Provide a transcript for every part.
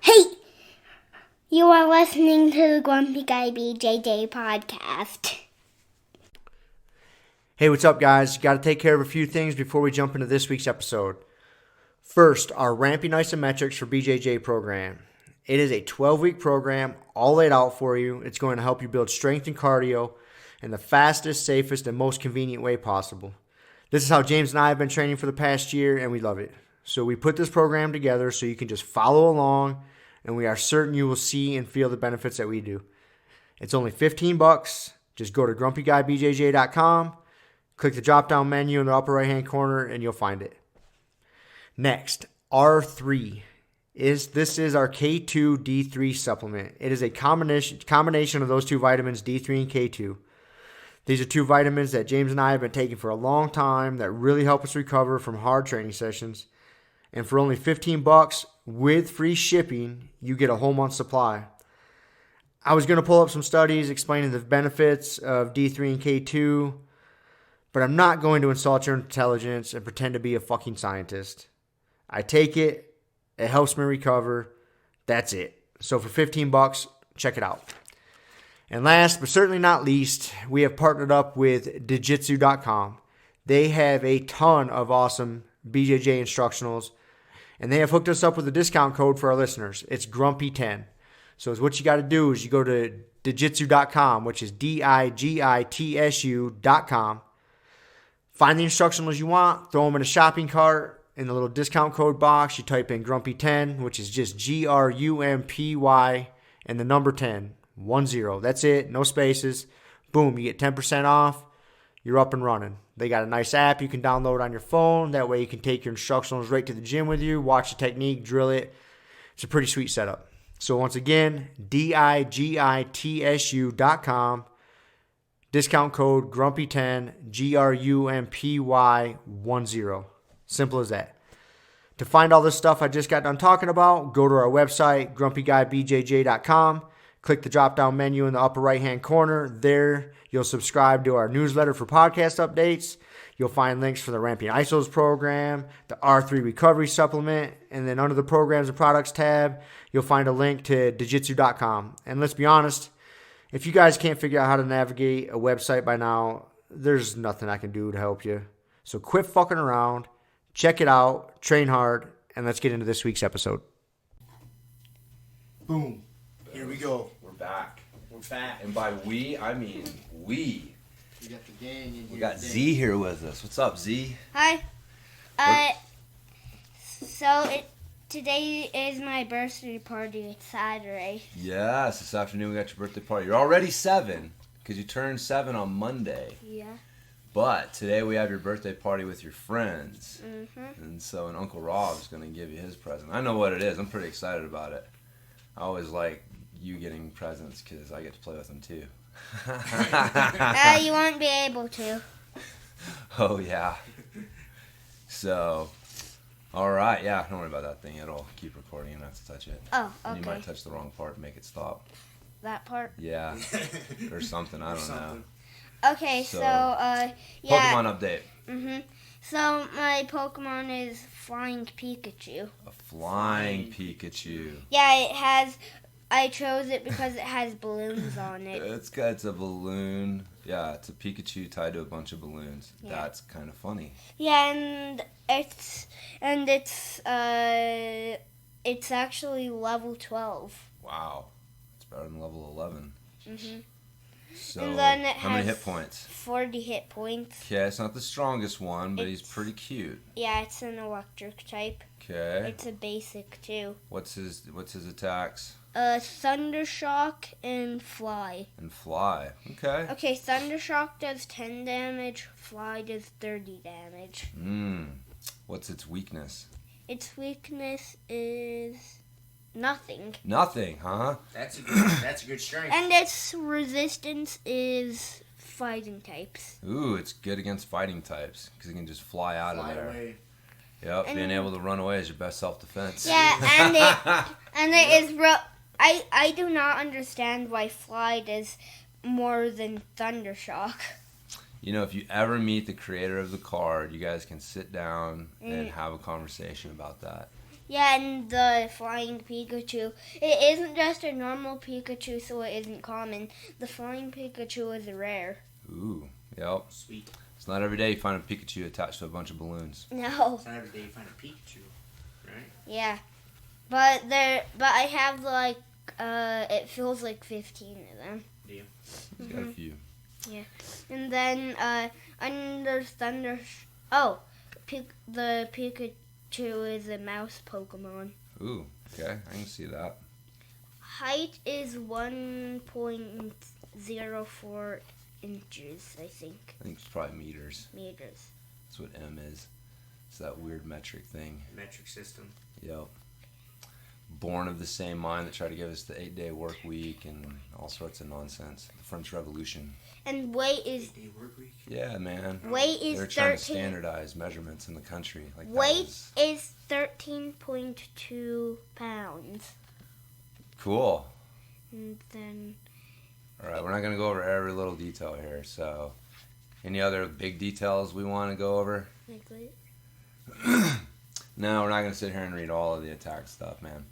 Hey! You are listening to the Grumpy Guy BJJ Podcast. Hey, what's up, guys? Got to take care of a few things before we jump into this week's episode. First, our Ramping Isometrics for BJJ program. It is a 12-week program, all laid out for you. It's going to help you build strength and cardio in the fastest, safest, and most convenient way possible. This is how James and I have been training for the past year, and we love it. So we put this program together so you can just follow along, and we are certain you will see and feel the benefits that we do. It's only $15. Just go to grumpyguybjj.com, click the drop-down menu in the upper right-hand corner, and you'll find it. Next, R3. This is our K2 D3 supplement. It is a combination of those two vitamins, D3 and K2. These are two vitamins that James and I have been taking for a long time that really help us recover from hard training sessions. And for only $15 with free shipping, you get a whole month's supply. I was going to pull up some studies explaining the benefits of D3 and K2, but I'm not going to insult your intelligence and pretend to be a fucking scientist. I take it. It helps me recover. That's it. So for $15, check it out. And last but certainly not least, we have partnered up with Jiu-Jitsu.com. They have a ton of awesome BJJ instructionals, and they have hooked us up with a discount code for our listeners. It's Grumpy10. So what you got to do is you go to Jiu-Jitsu.com, which is DIGITSU.com. Find the instructionals you want, throw them in a shopping cart. In the little discount code box, you type in Grumpy10, which is just GRUMPY and the number 10. 10. That's it. No spaces. Boom. You get 10% off. You're up and running. They got a nice app you can download on your phone. That way you can take your instructionals right to the gym with you, watch the technique, drill it. It's a pretty sweet setup. So once again, DIGITSU.com. Discount code Grumpy10, GRUMPY10. Simple as that. To find all this stuff I just got done talking about, go to our website, grumpyguybjj.com. Click the drop-down menu in the upper right-hand corner. There, you'll subscribe to our newsletter for podcast updates. You'll find links for the Ramping ISOs program, the R3 recovery supplement, and then under the programs and products tab, you'll find a link to Jiu-Jitsu.com. And let's be honest, if you guys can't figure out how to navigate a website by now, there's nothing I can do to help you. So quit fucking around, check it out, train hard, and let's get into this week's episode. Boom. Here we go. We're back. We're back. And by we, I mean we. We got the gang in here. We got Z here with us. What's up, Z? Hi. Today is my birthday party. It's Saturday. Yes, this afternoon we got your birthday party. You're already 7 because you turned 7 on Monday. Yeah. But today we have your birthday party with your friends. Mm-hmm. And Uncle Rob is going to give you his present. I know what it is. I'm pretty excited about it. I always like you getting presents because I get to play with them too. You won't be able to. Oh, yeah. So, all right. Yeah, don't worry about that thing. It'll keep recording. You don't have to touch it. Oh, And you okay. might touch the wrong part and make it stop. That part? Yeah. Or something. I don't know. Okay, So, yeah. Pokemon update. Mm-hmm. So, my Pokemon is Flying Pikachu. A flying Pikachu. Yeah, it has... I chose it because it has balloons on it. It's a balloon. Yeah, it's a Pikachu tied to a bunch of balloons. Yeah. That's kind of funny. Yeah, and it's actually level 12. Wow. It's better than level 11. Mm-hmm. So, And then it how many has hit points? 40 hit points. Okay, it's not the strongest one, but he's pretty cute. Yeah, it's an electric type. Okay. It's a basic too. What's his attacks? Thundershock and Fly. And fly. Okay. Okay, Thundershock does 10 damage, Fly does 30 damage. What's its weakness? Its weakness is nothing. Nothing, huh? That's a good strength. And its resistance is fighting types. Ooh, it's good against fighting types because it can just fly out of there. Away. Yep, And- being able to run away is your best self-defense. Yeah, and it is real. I do not understand why Fly does more than Thundershock. You know, if you ever meet the creator of the card, you guys can sit down and have a conversation about that. Yeah, and the flying Pikachu. It isn't just a normal Pikachu, so it isn't common. The flying Pikachu is rare. Ooh, yep. Sweet. It's not every day you find a Pikachu attached to a bunch of balloons. No. It's not every day you find a Pikachu, right? Yeah. But I have it feels like 15 of them. Do you? He's got a few. Yeah. And then under Thunder the Pikachu is a mouse Pokemon. Ooh, okay. I can see that. Height is 1.04 inches, I think. I think it's probably meters. Meters. That's what M is. It's that weird metric thing. Metric system. Yep. Born of the same mind that tried to give us the 8-day work week and all sorts of nonsense. The French Revolution. And weight is 8-day work week? Yeah, man. weight is They're trying 13. to standardize measurements in the country. Like Weight is 13.2 pounds. Cool. And then All right, we're not going to go over every little detail here. So, any other big details we want to go over? like wait. No, we're not going to sit here and read all of the attack stuff, man.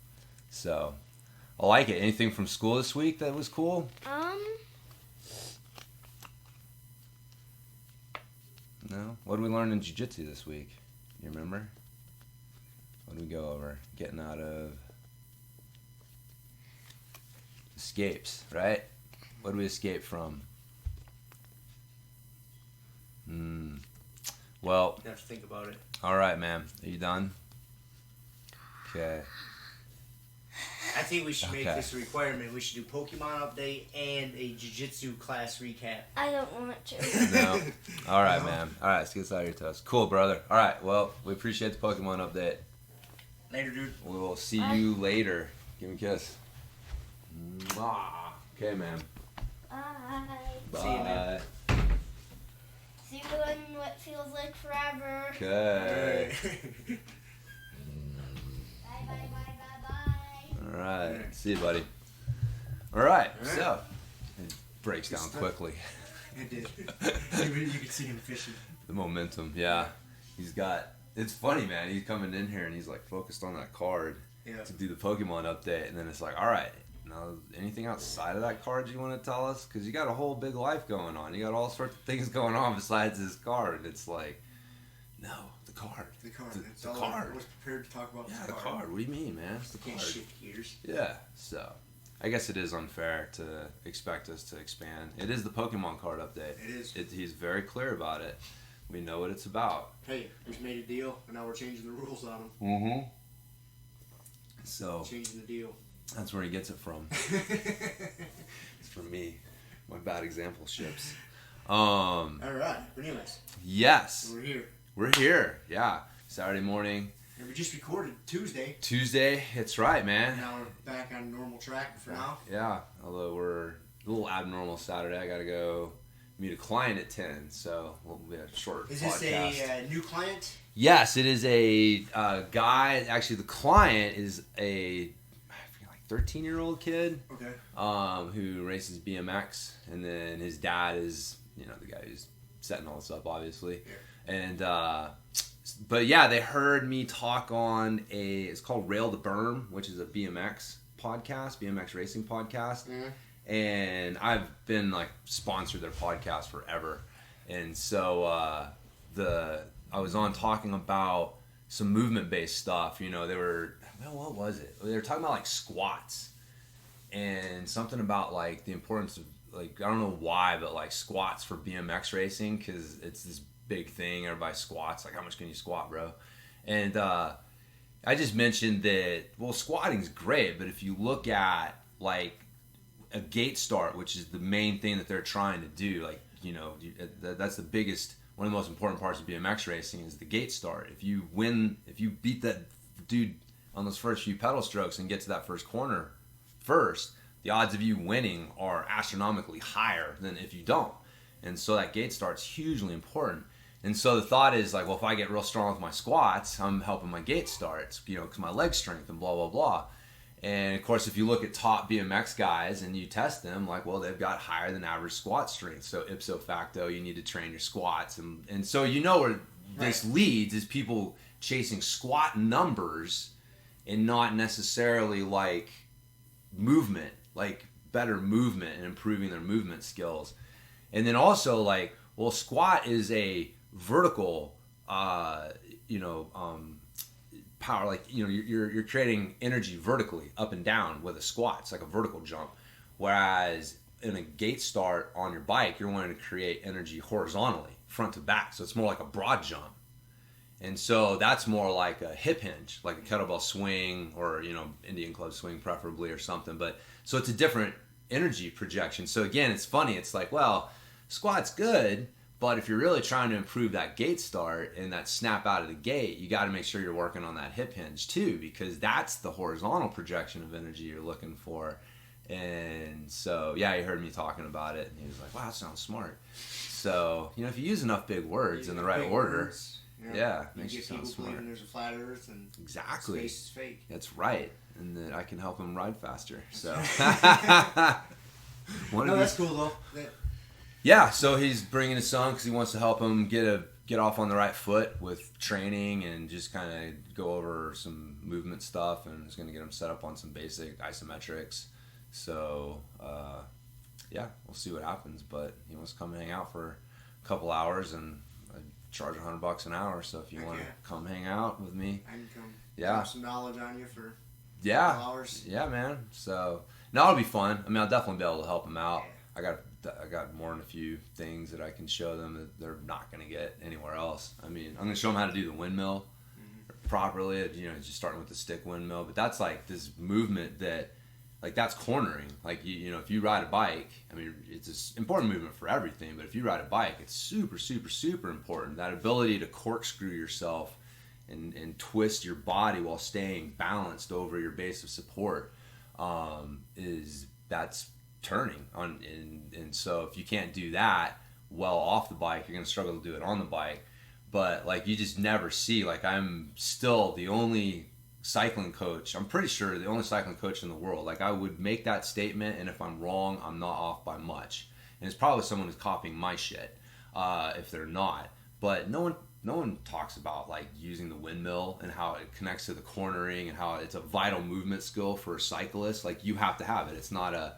So, I like it. Anything from school this week that was cool? No? What did we learn in jiu-jitsu this week? You remember? What did we go over? Getting out of escapes, right? What did we escape from? Well, You have to think about it. all right, man. Are you done? Okay. I think we should make Okay. this a requirement. We should do Pokemon update and a jiu-jitsu class recap. I don't want to. No. All right, man. All right, let's get this out of your toast. Cool, brother. All right, well, we appreciate the Pokemon update. Later, dude. We will see you later. Give me a kiss. Mwah. Okay, man. Bye. Bye. See you, man. See you in what feels like forever. Okay. Bye, bye, bye, bye, bye. All right. See you, buddy. All right. All right. So, it breaks down quickly. It did. You could see him fishing. The momentum, yeah. He's got. It's funny, man. He's coming in here and he's like focused on that card Yeah. to do the Pokemon update, and then it's like, all right, now anything outside of that card you want to tell us? Because you got a whole big life going on. You got all sorts of things going on besides this card. It's like, no, the card. The card. That's The all card. I was prepared to talk about. Yeah, the the card. What do you mean, man? It's the Can't card. shift gears. Yeah, so I guess it is unfair to expect us to expand. It is the Pokemon card update. It is. He's very clear about it. We know what it's about. Hey, we made a deal, and now we're changing the rules on them. Mm-hmm. So Changing the deal. that's where he gets it from. It's from me. My bad example ships. All right. But anyways, Yes. we're here. We're here. Yeah. Saturday morning. And we just recorded Tuesday. Tuesday. It's right, man. Now we're back on normal track for now. Yeah. Although we're a little abnormal Saturday. I got to go meet a client at 10. So we'll be a short Is podcast. this a new client? Yes, it is a guy. Actually, the client is a I forget, like 13-year-old kid Okay. who races BMX, and then his dad is the guy who's setting all this up, obviously. Yeah. And but yeah, they heard me talk on it's called Rail to Berm, which is a BMX podcast, BMX racing podcast. Mhm. And I've been like sponsored their podcast forever, and so I was on talking about some movement-based stuff. They were, what was it? They were talking about like squats and something about like the importance of like, I don't know why, but like squats for BMX racing, because it's this big thing. Everybody squats. Like, how much can you squat, bro? And I just mentioned that, well, squatting's great, but if you look at like a gate start, which is the main thing that they're trying to do, like, that's the biggest, one of the most important parts of BMX racing is the gate start. If you beat that dude on those first few pedal strokes and get to that first corner first, the odds of you winning are astronomically higher than if you don't. And so that gate start's hugely important. And so the thought is like, well, if I get real strong with my squats, I'm helping my gate starts, because my leg strength and blah, blah, blah. And of course, if you look at top BMX guys and you test them, like, well, they've got higher than average squat strength. So ipso facto, you need to train your squats. And so where this leads is people chasing squat numbers and not necessarily like movement, like better movement and improving their movement skills. And then also like, well, squat is a vertical, power, like, you're creating energy vertically up and down with a squat. It's like a vertical jump. Whereas in a gate start on your bike, you're wanting to create energy horizontally, front to back. So it's more like a broad jump. And so that's more like a hip hinge, like a kettlebell swing or, Indian club swing preferably or something. But so it's a different energy projection. So again, it's funny. It's like, well, squat's good, but if you're really trying to improve that gate start and that snap out of the gate, you got to make sure you're working on that hip hinge too, because that's the horizontal projection of energy you're looking for. And so, yeah, he heard me talking about it, and he was like, wow, that sounds smart. So, if you use enough big words in the right order, makes you sound smart. Believing there's a flat earth and exactly. Space is fake. That's right. And that I can help him ride faster. So, that's cool, though. Yeah, so he's bringing his son because he wants to help him get off on the right foot with training and just kind of go over some movement stuff, and he's going to get him set up on some basic isometrics. So, we'll see what happens, but he wants to come hang out for a couple hours, and I charge $100 an hour, so if you want to come hang out with me. I can come drop some knowledge on you for a couple hours. Yeah, man. So, no, it'll be fun. I mean, I'll definitely be able to help him out. Yeah. I got more than a few things that I can show them that they're not going to get anywhere else. I mean, I'm going to show them how to do the windmill properly, just starting with the stick windmill, but that's like this movement that, like, that's cornering. Like, if you ride a bike, I mean, it's an important movement for everything, but if you ride a bike, it's super, super, super important. That ability to corkscrew yourself and twist your body while staying balanced over your base of support that's turning on. And so if you can't do that well off the bike, you're going to struggle to do it on the bike. But, like, you just never see, like, I'm still the only cycling coach, I'm pretty sure the only cycling coach in the world. Like, I would make that statement, and if I'm wrong, I'm not off by much. And it's probably someone who's copying my shit, if they're not. But no one talks about, like, using the windmill and how it connects to the cornering and how it's a vital movement skill for a cyclist. Like, you have to have it. It's not a,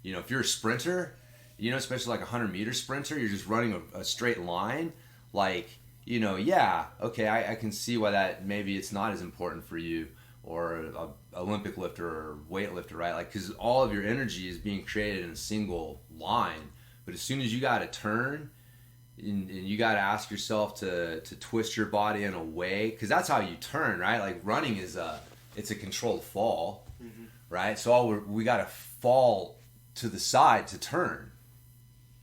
if you're a sprinter, especially like a 100-meter sprinter, you're just running a straight line, like, I can see why that maybe it's not as important for you, or a Olympic lifter or weightlifter, right? Like, because all of your energy is being created in a single line. But as soon as you got to turn, and you got to ask yourself to twist your body in a way, because that's how you turn, right? Like, running it's a controlled fall, right? So we got to fall to the side to turn,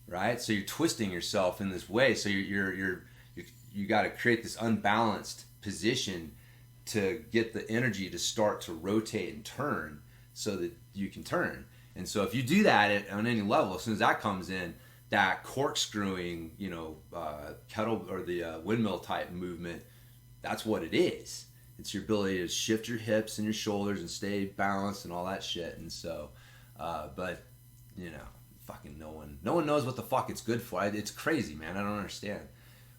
right? So you're twisting yourself in this way. So you got to create this unbalanced position to get the energy to start to rotate and turn so that you can turn. And so if you do that on any level, as soon as that comes in, that corkscrewing, kettle or the windmill type movement, that's what it is. It's your ability to shift your hips and your shoulders and stay balanced and all that shit. And so, fucking no one knows what the fuck it's good for. It's crazy, man. I don't understand,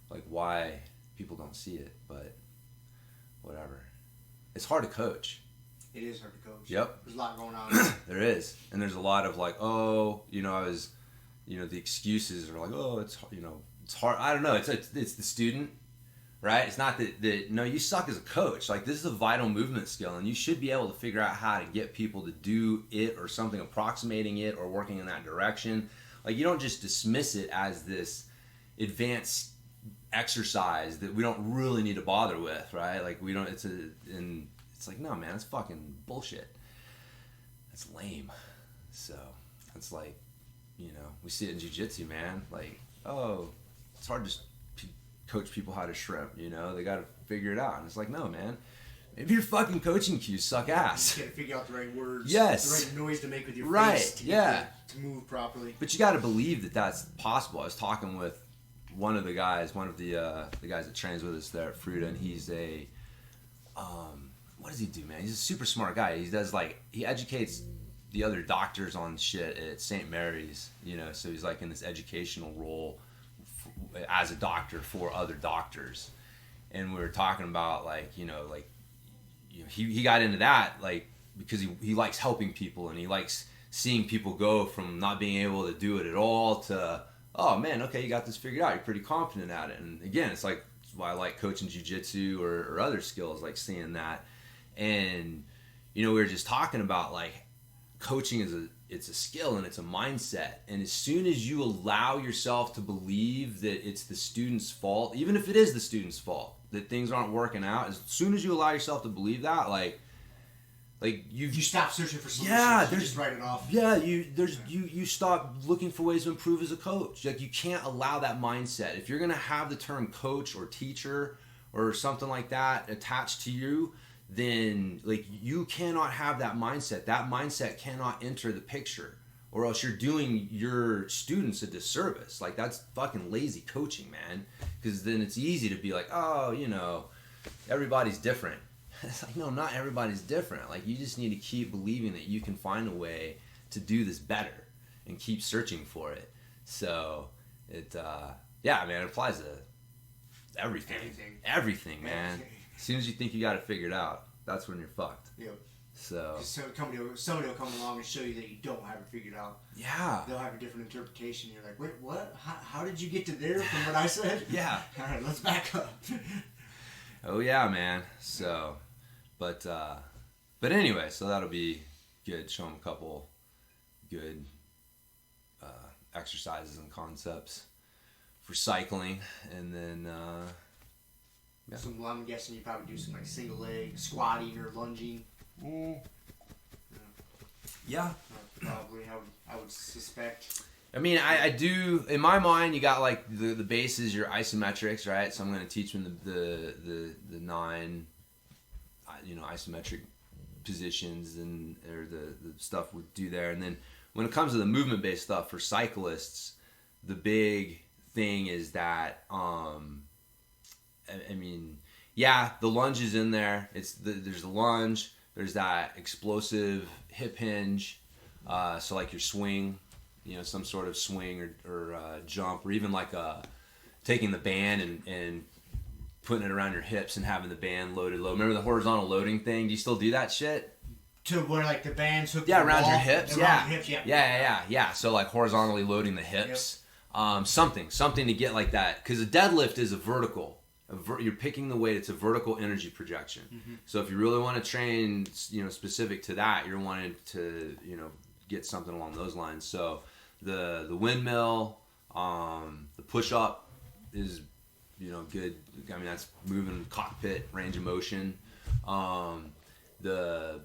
like, why people don't see it, but whatever. It's hard to coach. It is hard to coach. Yep. There's a lot going on. There is. And there's a lot of, like, the excuses are like, it's hard. I don't know. It's the student, right? It's not that no, you suck as a coach. Like, this is a vital movement skill, and you should be able to figure out how to get people to do it or something approximating it or working in that direction. Like, you don't just dismiss it as this advanced exercise that we don't really need to bother with, right? Like, we don't. It's like, no, man, that's fucking bullshit. That's lame. So it's like, we see it in jiu-jitsu, man. Like, it's hard to coach people how to shrimp. They got to figure it out. And it's like, no, man. Maybe your fucking coaching cues suck ass. You got to figure out the right words. Yes. The right noise to make with your right. face. To move properly. But you got to believe that that's possible. I was talking with one of the guys that trains with us there at Fruta, and he's a, what does he do, man? He's a super smart guy. He does, like, he educates the other doctors on shit at St. Mary's, so he's, like, in this educational role as a doctor for other doctors. And we were talking about, like, he got into that like because he likes helping people, and he likes seeing people go from not being able to do it at all to, oh man, okay, you got this figured out, you're pretty confident at it. And again, it's like why I like coaching jiu-jitsu or other skills, like seeing that. And we were just talking about like coaching it's a skill and it's a mindset, and as soon as you allow yourself to believe that it's the student's fault, even if it is the student's fault that things aren't working out, as soon as you allow yourself to believe that, like you stop searching for solutions. Yeah, you just write it off. Yeah, you stop looking for ways to improve as a coach. Like, you can't allow that mindset. If you're gonna have the term coach or teacher or something like that attached to you, then like you cannot have that mindset. That mindset cannot enter the picture, or else you're doing your students a disservice. Like, that's fucking lazy coaching, man. Because then it's easy to be like, oh, everybody's different. It's like, no, not everybody's different. Like, you just need to keep believing that you can find a way to do this better and keep searching for it. So it man, it applies to everything, man. As soon as you think you got it figured out, that's when you're fucked. Yep. So somebody will come along and show you that you don't have it figured out. Yeah. They'll have a different interpretation. You're like, wait, what? How did you get to there from what I said? Yeah. All right, let's back up. Oh yeah, man. So, but anyway, so that'll be good. Show them a couple good exercises and concepts for cycling, and then. Yeah. I'm guessing you probably do some like single leg squatting or lunging. Yeah. Probably, I would suspect. I mean, I do, in my mind, you got like the bases, your isometrics, right? So I'm going to teach them the 9, isometric positions or the stuff we do there. And then when it comes to the movement-based stuff for cyclists, the big thing is that, the lunge is in there. There's the lunge. There's that explosive hip hinge. So like your swing, some sort of swing or jump, or even like taking the band and putting it around your hips and having the band loaded low. Remember the horizontal loading thing? Do you still do that shit? To where like the band's hooked around your hips. Around your hips, Yeah. So like horizontally loading the hips. Yep. Something to get like that, because a deadlift is a vertical. You're picking the weight. It's a vertical energy projection. Mm-hmm. So if you really want to train, specific to that, you're wanting to, get something along those lines. So the windmill, the push up is, good. I mean, that's moving cockpit range of motion. The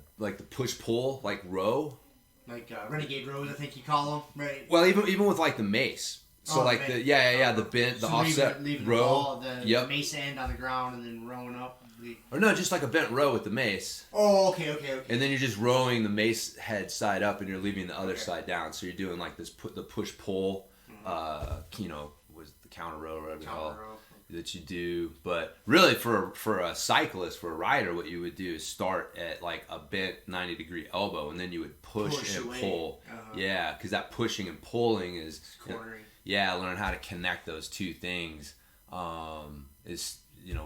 push pull, like row, like renegade rows, I think you call them, right? Well, even with like the mace. So the bent, the offset leaving row, the mace end on the ground and then rowing up. Or no, just like a bent row with the mace. Oh, okay. And then you're just rowing the mace head side up, and you're leaving the other side down. So you're doing like this, the push pull, was the counter row or whatever you call it that you do. But really, for a cyclist, for a rider, what you would do is start at like a bent 90-degree elbow, and then you would push and away. Pull. Uh-huh. Yeah, because that pushing and pulling is cornering. Yeah, learn how to connect those two things is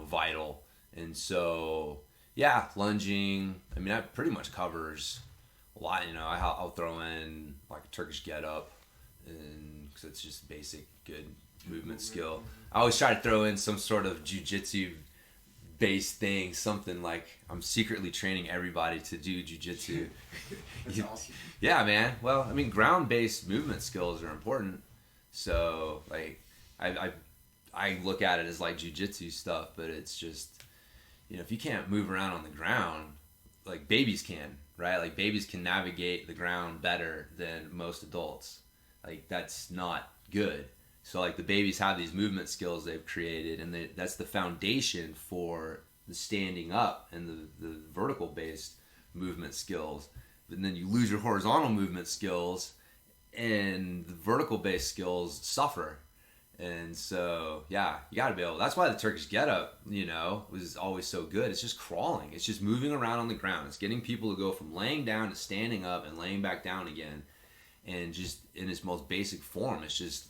vital. And so lunging. I mean, that pretty much covers a lot. I'll throw in like a Turkish get up, and because it's just basic good movement skill. I always try to throw in some sort of jiu-jitsu based thing, something like I'm secretly training everybody to do jiu-jitsu. That's awesome. Yeah, man. Well, I mean, ground-based movement skills are important. So, like, I look at it as like jiu-jitsu stuff, but it's just, if you can't move around on the ground, like babies can, right? Like babies can navigate the ground better than most adults. Like, that's not good. So, like, the babies have these movement skills they've created, and that's the foundation for the standing up and the vertical-based movement skills. But then you lose your horizontal movement skills, and the vertical-based skills suffer. And so, you got to be able. That's why the Turkish get-up, was always so good. It's just crawling. It's just moving around on the ground. It's getting people to go from laying down to standing up and laying back down again. And just in its most basic form, it's just,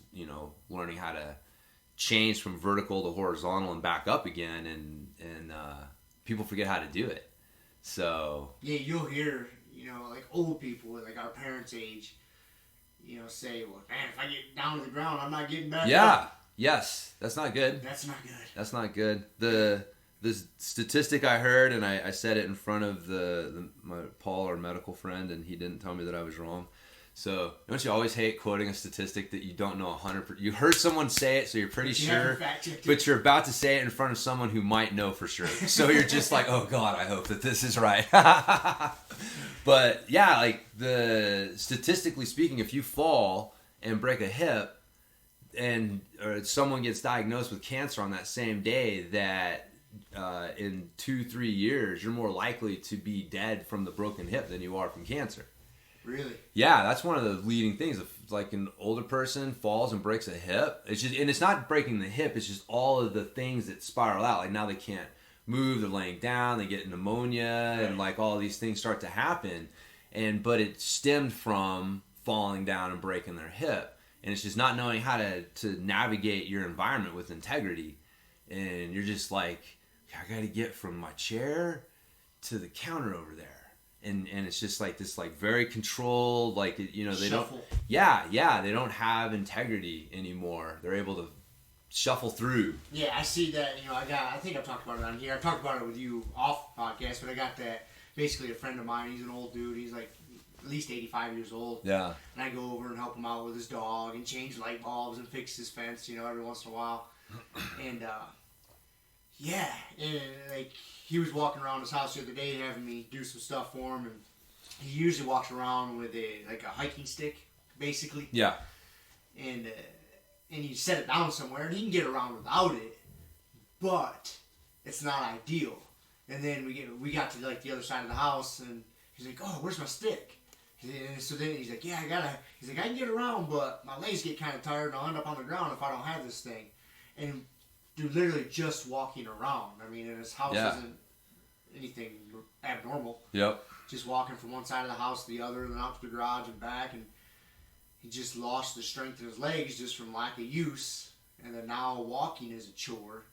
learning how to change from vertical to horizontal and back up again. And people forget how to do it. So yeah, you'll hear, like old people, like our parents' age, say, well, man, if I get down to the ground, I'm not getting back up. Yes, that's not good. That's not good. That's not good. The statistic I heard, and I said it in front of my Paul, our medical friend, and he didn't tell me that I was wrong. So don't you always hate quoting a statistic that you don't know 100%? You heard someone say it, so you're pretty sure, but you're about to say it in front of someone who might know for sure. So you're just like, oh God, I hope that this is right. But yeah, like statistically speaking, if you fall and break a hip, or someone gets diagnosed with cancer on that same day, that in 2-3 years you're more likely to be dead from the broken hip than you are from cancer. Really? Yeah, that's one of the leading things. If like an older person falls and breaks a hip, it's not breaking the hip, it's just all of the things that spiral out. Like now they can't move, they're laying down, they get pneumonia, right. And like all these things start to happen. But it stemmed from falling down and breaking their hip. And it's just not knowing how to navigate your environment with integrity. And you're just like, I got to get from my chair to the counter over there. And it's just like this, like very controlled, like, they shuffle. They don't have integrity anymore. They're able to shuffle through. Yeah, I see that. I think I've talked about it on here. I talked about it with you off podcast, but I got that. Basically, a friend of mine, he's an old dude. He's like at least 85 years old. Yeah. And I go over and help him out with his dog and change light bulbs and fix his fence, every once in a while. And and like he was walking around his house the other day having me do some stuff for him, and he usually walks around with a hiking stick, basically. Yeah. And you set it down somewhere, and he can get around without it, but it's not ideal. And then we got to like the other side of the house, and he's like, "Oh, where's my stick?" And so then he's like, "Yeah, He's like, "I can get around, but my legs get kind of tired, and I'll end up on the ground if I don't have this thing." And dude, literally just walking around. I mean, and his house isn't anything abnormal. Yep. Just walking from one side of the house to the other, and then out to the garage and back, and he just lost the strength in his legs just from lack of use. And then now walking is a chore.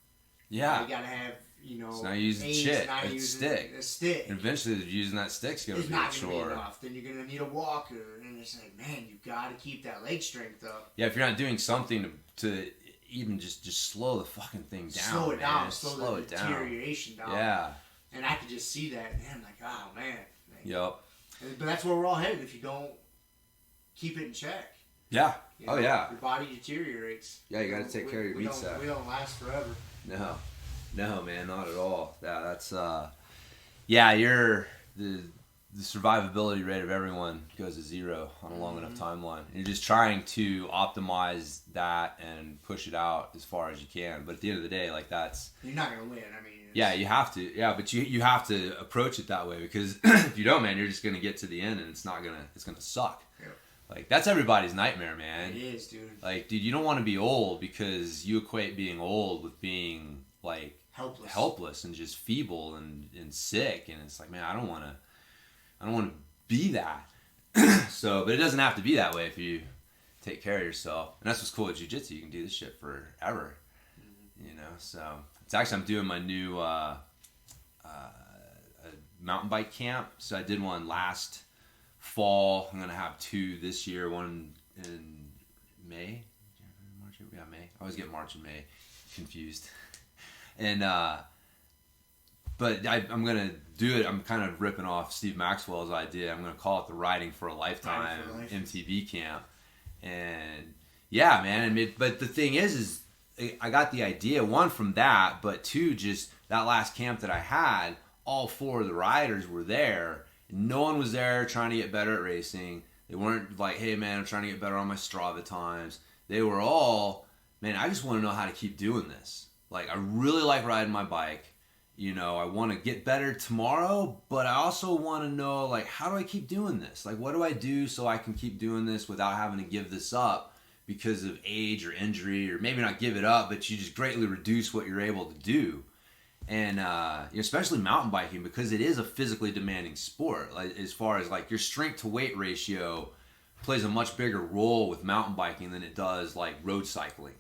Yeah. You gotta have, so now you're using a stick. And eventually using that stick's gonna be a chore. It's not gonna be enough. Then you're gonna need a walker, and it's like, man, you gotta keep that leg strength up. Yeah, if you're not doing something to even just slow the fucking thing down. Slow it down. Man. Slow the deterioration down. Yeah. And I could just see that, and I'm like, oh man. Yep. But that's where we're all headed if you don't keep it in check. Yeah. Yeah. Your body deteriorates. Yeah, you got to take care of your meat sack. We don't last forever. No, man, not at all. Yeah, that's you're the survivability rate of everyone goes to zero on a long enough timeline. And you're just trying to optimize that and push it out as far as you can. But at the end of the day, like you're not gonna win. I mean. Yeah, you have to. Yeah, but you have to approach it that way, because if you don't, man, you're just gonna get to the end and it's gonna suck. Yeah. Like that's everybody's nightmare, man. It is, dude. Like, dude, you don't want to be old because you equate being old with being like helpless and just feeble and sick, and it's like, man, I don't want to be that. So, but it doesn't have to be that way if you take care of yourself, and that's what's cool with jiu-jitsu. You can do this shit forever, So it's actually, I'm doing my new mountain bike camp. So I did one last fall. I'm gonna have 2 this year. One in May. March, yeah, May. I always get March and May confused. And but I'm gonna do it. I'm kind of ripping off Steve Maxwell's idea. I'm gonna call it the Riding for a Lifetime MTB camp. And yeah, man. But the thing is I got the idea, 1, from that, but 2, just that last camp that I had, all 4 of the riders were there. And no one was there trying to get better at racing. They weren't like, hey, man, I'm trying to get better on my Strava times. They were all, man, I just want to know how to keep doing this. Like, I really like riding my bike. I want to get better tomorrow, but I also want to know, like, how do I keep doing this? Like, what do I do so I can keep doing this without having to give this up because of age or injury, or maybe not give it up, but you just greatly reduce what you're able to do. And especially mountain biking, because it is a physically demanding sport. Like, as far as like your strength to weight ratio plays a much bigger role with mountain biking than it does like road cycling.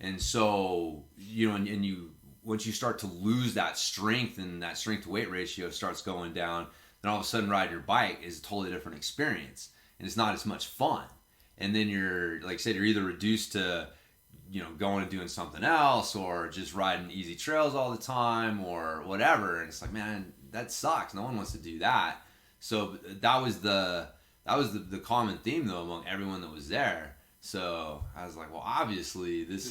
And so, and you once you start to lose that strength and that strength to weight ratio starts going down, then all of a sudden riding your bike is a totally different experience, and it's not as much fun. And then you're, like I said, you're either reduced to, going and doing something else, or just riding easy trails all the time, or whatever. And it's like, man, that sucks. No one wants to do that. So that was the common theme though among everyone that was there. So I was like, well, obviously there's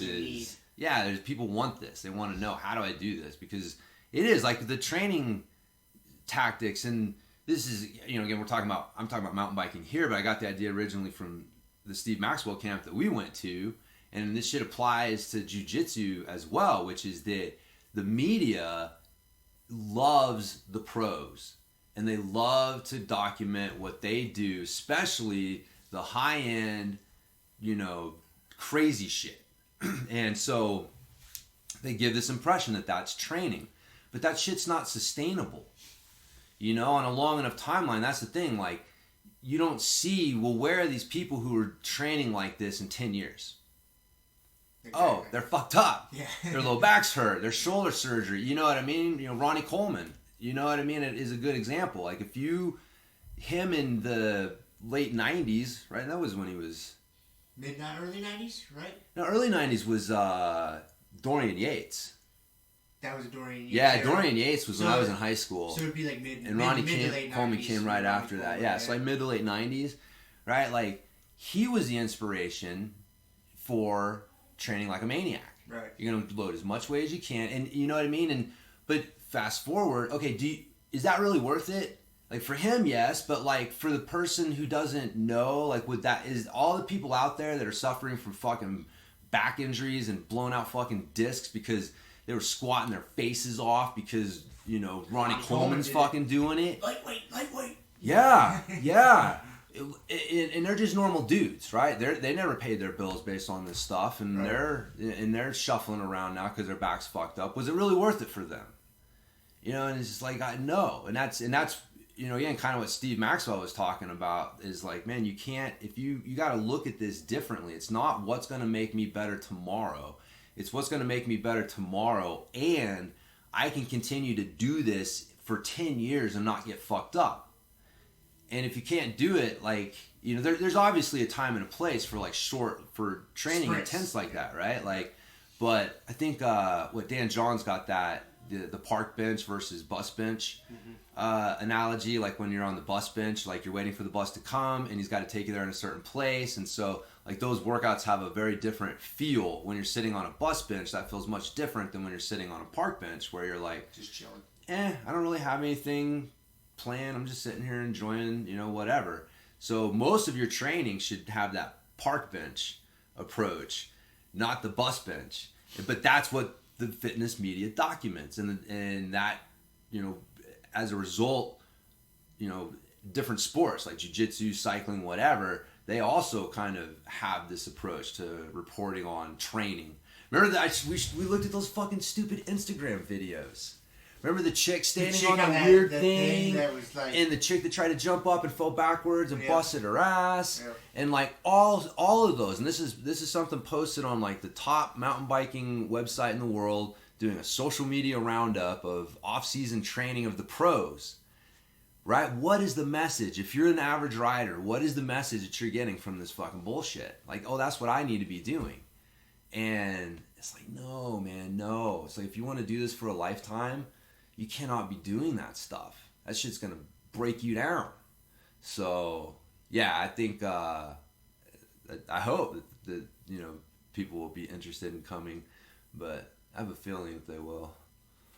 people want this. They want to know, how do I do this? Because it is like the training tactics, and this is, again, I'm talking about mountain biking here, but I got the idea originally from the Steve Maxwell camp that we went to, and this shit applies to jiu-jitsu as well, which is that the media loves the pros, and they love to document what they do, especially the high-end, crazy shit. And so they give this impression that that's training, but that shit's not sustainable. On a long enough timeline, that's the thing. Like, you don't see, well, where are these people who are training like this in 10 years? Exactly. Oh, they're fucked up. Yeah. Their low back's hurt. Their shoulder surgery. You know what I mean? Ronnie Coleman. You know what I mean? It is a good example. Like, him in the late 90s, right? That was when he was... Early 90s, right? No, early 90s was Dorian Yates. That was Dorian Yates. Yeah, Dorian Yates was when I was in high school. So it would be like mid Ronnie Coleman came right after that. Yeah, so like mid to late 90s, right? Like, he was the inspiration for training like a maniac. Right. You're going to load as much weight as you can, and you know what I mean? But fast forward, okay, is that really worth it? Like, for him, yes, but like for the person who doesn't know, like, is all the people out there that are suffering from fucking back injuries and blown out fucking discs because they were squatting their faces off because, Ronnie Coleman's fucking doing it. Lightweight. Yeah. And they're just normal dudes, right? They never paid their bills based on this stuff, and they're shuffling around now because their back's fucked up. Was it really worth it for them? And it's just like, no. And that's again, kind of what Steve Maxwell was talking about is like, man, you can't, you got to look at this differently. It's not what's going to make me better tomorrow. It's what's going to make me better tomorrow, and I can continue to do this for 10 years and not get fucked up. And if you can't do it, like, there's obviously a time and a place for like for training intense like that, right? Like, but I think what Dan John's got that the park bench versus bus bench analogy, like when you're on the bus bench, like you're waiting for the bus to come and he's got to take you there in a certain place, and so like those workouts have a very different feel. When you're sitting on a bus bench, that feels much different than when you're sitting on a park bench where you're like just chilling. I don't really have anything planned. I'm just sitting here enjoying, whatever. So most of your training should have that park bench approach, not the bus bench. But that's what the fitness media documents, and that, as a result, different sports like jiu-jitsu, cycling, whatever, they also kind of have this approach to reporting on training. Remember that we looked at those fucking stupid Instagram videos. Remember the chick standing on a weird thing that was like, and the chick that tried to jump up and fell backwards and busted her ass, and like all of those. And this is something posted on like the top mountain biking website in the world, doing a social media roundup of off-season training of the pros. Right? What is the message? If you're an average rider, what is the message that you're getting from this fucking bullshit? Like, oh, that's what I need to be doing. And it's like, no, man, no. It's like, if you want to do this for a lifetime, you cannot be doing that stuff. That shit's going to break you down. So, yeah, I think, I hope that people will be interested in coming, but I have a feeling that they will.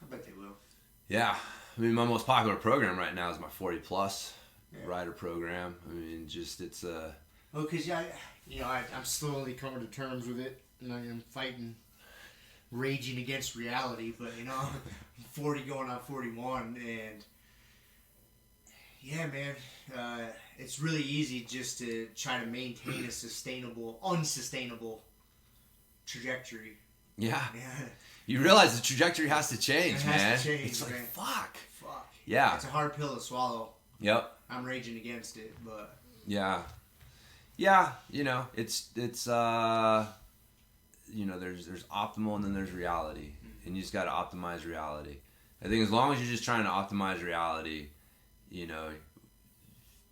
I bet they will. Yeah. I mean, my most popular program right now is my 40-plus rider program. I mean, just it's a... Well, because, I'm slowly coming to terms with it, and I am fighting, raging against reality, but, I'm 40 going on 41, and, yeah, man, it's really easy just to try to maintain a unsustainable trajectory. Yeah. You realize the trajectory has to change, man. It has to change, it's like, man. fuck. Yeah. It's a hard pill to swallow. Yep. I'm raging against it, but... Yeah. Yeah, it's there's optimal and then there's reality. and you just got to optimize reality. I think as long as you're just trying to optimize reality, you know,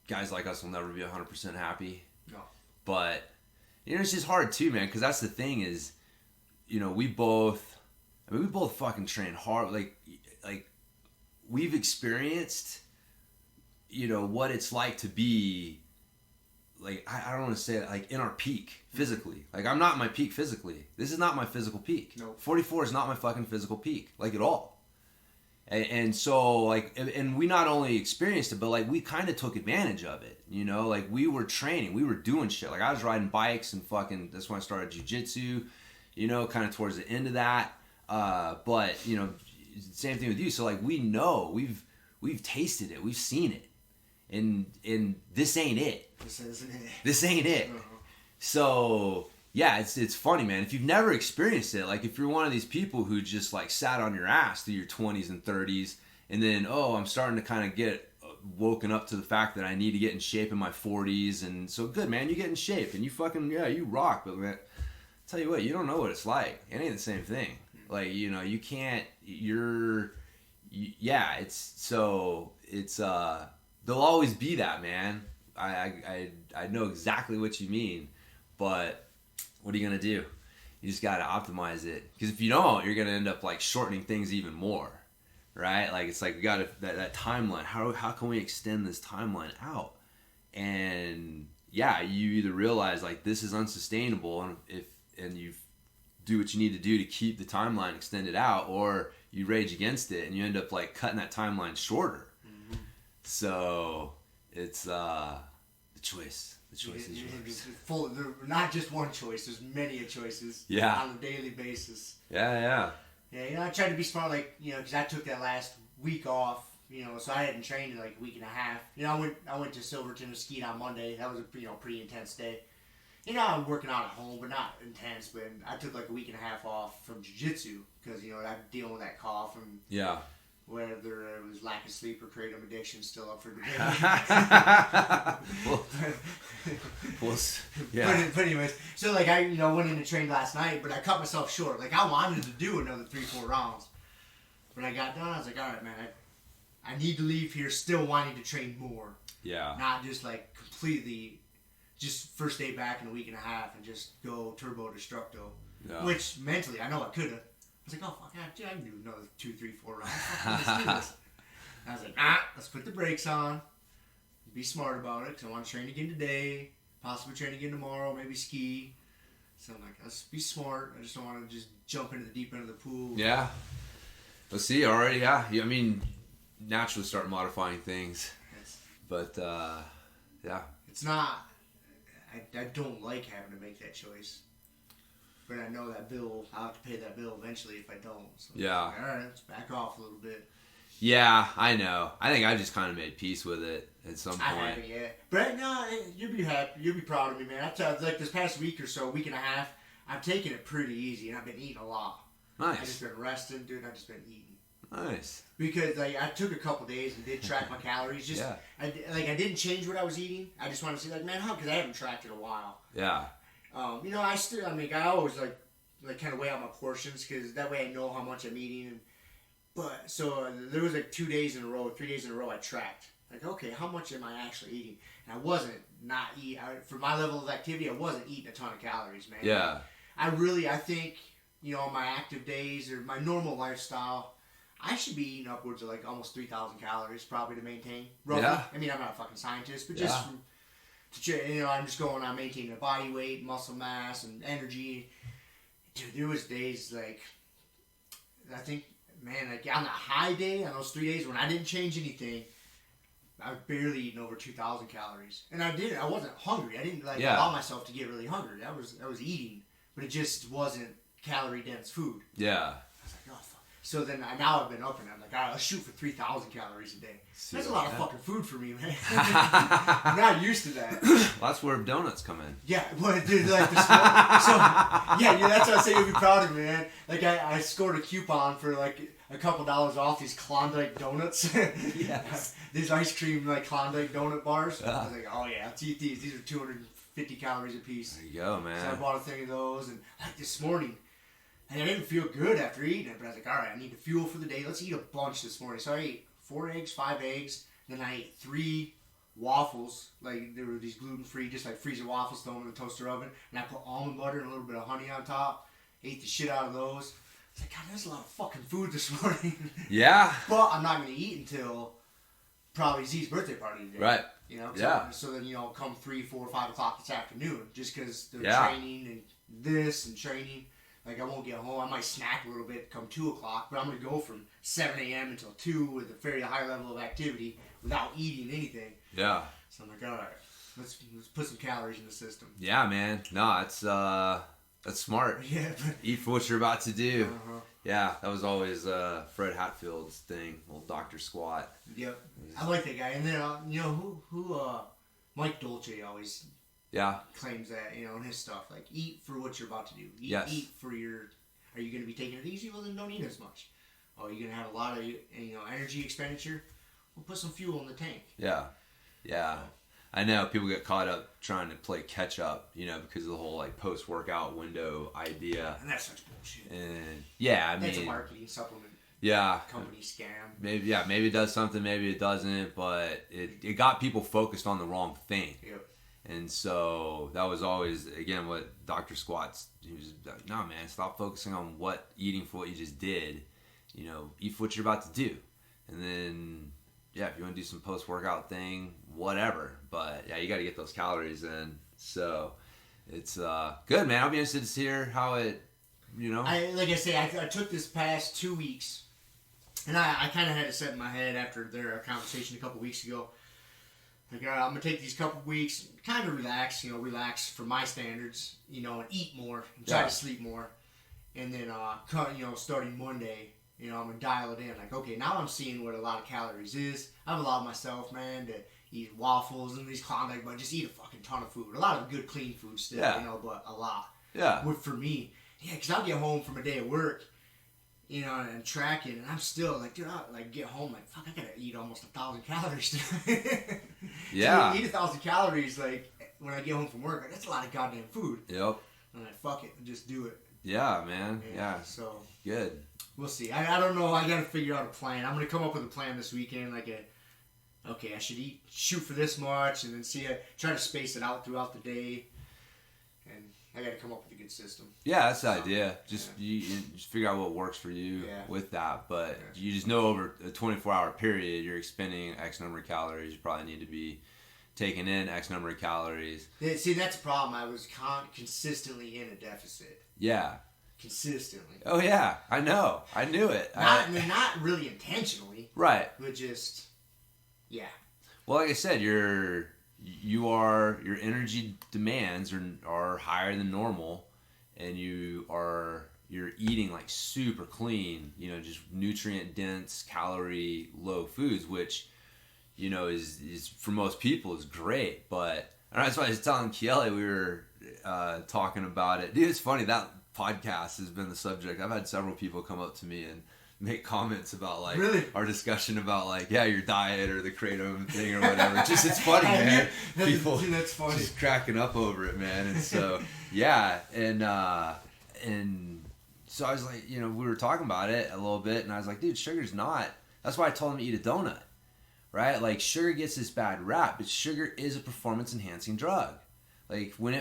guys like us will never be 100% happy. No. But, you know, it's just hard too, man, because that's the thing is, you know, we both fucking train hard. Like we've experienced, you know, what it's like to be, like, I don't want to say it, like, in our peak physically. Like, I'm not in my peak physically. This is not my physical peak. Nope. 44 is not my fucking physical peak, like, at all. And so, like, and we not only experienced it, but, like, we kind of took advantage of it, you know? Like, we were training. We were doing shit. Like, I was riding bikes and fucking, that's when I started jiu-jitsu, you know, kind of towards the end of that. But, you know, same thing with you. So, like, we know. We've tasted it. We've seen it. And this ain't it. This ain't it. Uh-huh. So, yeah, it's funny, man. If you've never experienced it, like if you're one of these people who just like sat on your ass through your 20s and 30s, and then, I'm starting to kind of get woken up to the fact that I need to get in shape in my 40s, and so good, man, you get in shape and you fucking, you rock, but man, I'll tell you what, you don't know what it's like. It ain't the same thing. Like, you know, you can't, there'll always be that, man. I know exactly what you mean, but what are you gonna do? You just gotta optimize it, because if you don't, you're gonna end up like shortening things even more, right? Like it's like we got that timeline. How can we extend this timeline out? And yeah, you either realize like this is unsustainable, and you do what you need to do to keep the timeline extended out, or you rage against it and you end up like cutting that timeline shorter. Mm-hmm. So it's the choice. The choice is yours. Not just one choice. There's many choices. Yeah. On a daily basis. Yeah. Yeah, you know, I tried to be smart, like, you know, because I took that last week off, you know, so I hadn't trained in like a week and a half. You know, I went to Silverton and skied on Monday. That was a pretty intense day. You know, I'm working out at home, but not intense. But I took like a week and a half off from jiu-jitsu because, you know, I'm dealing with that cough and whether it was lack of sleep or kratom addiction, still up for debate. But anyways, so like I, you know, went in and trained last night, but I cut myself short. Like I wanted to do another 3-4 rounds, but I got done. I was like, all right, man, I need to leave here still wanting to train more. Yeah. Not just like completely, just first day back in a week and a half and just go turbo destructo. Yeah. Which mentally I know I could have. I was like, oh, fuck, I can do another 2, 3, 4 rounds. Let's do this. I was like, let's put the brakes on. Be smart about it, because I want to train again today. Possibly train again tomorrow, maybe ski. So I'm like, let's be smart. I just don't want to just jump into the deep end of the pool. Yeah. Let's see, already, yeah. I mean, naturally start modifying things. Yes. But, yeah. It's not, I don't like having to make that choice. But I know that bill, I'll have to pay that bill eventually if I don't. So yeah. Like, all right, let's back off a little bit. Yeah, I know. I think I just kind of made peace with it at some point. I haven't yet. But no, you'll be happy. You'll be proud of me, man. I tell you, like this past week or so, week and a half, I've taken it pretty easy, and I've been eating a lot. Nice. I've just been resting, dude. I've just been eating. Nice. Because like I took a couple days and did track my calories. Just I didn't change what I was eating. I just wanted to see like, man, how? Because I haven't tracked it in a while. Yeah. You know, I always like kind of weigh out my portions because that way I know how much I'm eating. But so there was like 3 days in a row I tracked. Like, okay, how much am I actually eating? And I wasn't not eating. For my level of activity, I wasn't eating a ton of calories, man. Yeah. I think, you know, on my active days or my normal lifestyle, I should be eating upwards of like almost 3,000 calories probably to maintain. Roughly. Yeah. I mean, I'm not a fucking scientist, but just you know, I'm just going on maintaining a body weight, muscle mass, and energy. Dude, there was days like, I think, man, like on the high day, on those 3 days when I didn't change anything, I was barely eating over 2,000 calories. And I wasn't hungry. I didn't allow myself to get really hungry. I was eating, but it just wasn't calorie dense food. Yeah. I was like, oh, fuck. So then now I've been up and I'm like, all right, let's shoot for 3,000 calories a day. That's a lot of fucking food for me, man. I'm not used to that. Well, that's where donuts come in. Yeah, well, dude, like the small, so yeah, that's what I say. You'll be proud of me, man. Like I scored a coupon for like a couple $dollars off these Klondike donuts. Yes. These ice cream like Klondike donut bars. I was like, oh yeah, let's eat these. These are 250 calories a piece. There you go, man. So I bought a thing of those, and like this morning, And I didn't feel good after eating it, but I was like, all right, I need to fuel for the day. Let's eat a bunch this morning. So I ate 4 eggs, 5 eggs, then I ate 3 waffles. Like, there were these gluten-free, just like freezer waffles, throw them in the toaster oven. And I put almond butter and a little bit of honey on top. Ate the shit out of those. I was like, God, there's a lot of fucking food this morning. Yeah. But I'm not going to eat until probably Z's birthday party today. Right. You know? Yeah. So then, come 3, 4, 5 o'clock this afternoon, just because they're Yeah. training and this and training. Like, I won't get home. I might snack a little bit come 2 o'clock, but I'm going to go from 7 a.m. until 2 with a very high level of activity without eating anything. Yeah. So I'm like, all right, let's put some calories in the system. Yeah, man. No, that's smart. Yeah. Eat for what you're about to do. Uh-huh. Yeah, that was always Fred Hatfield's thing, old Dr. Squat. Yep. I like that guy. And then, who Mike Dolce always claims that, in his stuff. Like, eat for what you're about to do. Eat for your... Are you going to be taking it easy? Well, then don't eat as much. Oh, you're going to have a lot of, energy expenditure? Well, put some fuel in the tank. Yeah. Yeah. I know people get caught up trying to play catch up, because of the whole, like, post-workout window idea. And that's such bullshit. And, yeah, I mean... That's a marketing supplement. Yeah. Company scam. Maybe it does something, maybe it doesn't, but it got people focused on the wrong thing. Yep. And so that was always, again, what Dr. Squats, he was like, no, man, stop focusing on eating for what you just did. Eat for what you're about to do. And then, yeah, if you want to do some post-workout thing, whatever. But, yeah, you got to get those calories in. So it's good, man. I'll be interested to hear how it, I took this past 2 weeks, and I kind of had it set in my head after their conversation a couple weeks ago. Like, all right, I'm going to take these couple weeks, kind of relax for my standards, and eat more, and try to sleep more. And then, starting Monday, I'm going to dial it in. Like, okay, now I'm seeing what a lot of calories is. I've allowed myself, man, to eat waffles and these Klondike, but just eat a fucking ton of food. A lot of good, clean food still, but a lot. Yeah. For me, because I'll get home from a day of work, and tracking, and I'm still like, dude, I get home like, fuck, I gotta eat almost 1,000 calories today. Yeah. So eat 1,000 calories, like, when I get home from work, like, that's a lot of goddamn food. Yep. And I'm like, fuck it, just do it. Yeah, man. Yeah. So. Good. We'll see. I don't know. I gotta figure out a plan. I'm gonna come up with a plan this weekend, okay, I should shoot for this much, and then try to space it out throughout the day. And I got to come up with a good system. Yeah, that's the idea. Just you just figure out what works for you with that. But you just know over a 24-hour period, you're expending X number of calories. You probably need to be taking in X number of calories. Yeah, see, that's the problem. I was consistently in a deficit. Yeah. Consistently. Oh, yeah. I know. I knew it. Not really intentionally. Right. But just, yeah. Well, like I said, your energy demands are higher than normal, and you're eating like super clean, just nutrient dense, calorie low foods, which is for most people is great. But that's why I was telling Kiele, we were talking about it. Dude, it's funny, that podcast has been the subject. I've had several people come up to me and make comments about our discussion about your diet or the kratom thing or whatever. It's funny, man. People that's funny. Just cracking up over it, man. And so and so I was like, we were talking about it a little bit, and I was like, dude, sugar's not. That's why I told him to eat a donut, right? Like, sugar gets this bad rap, but sugar is a performance enhancing drug. Like, when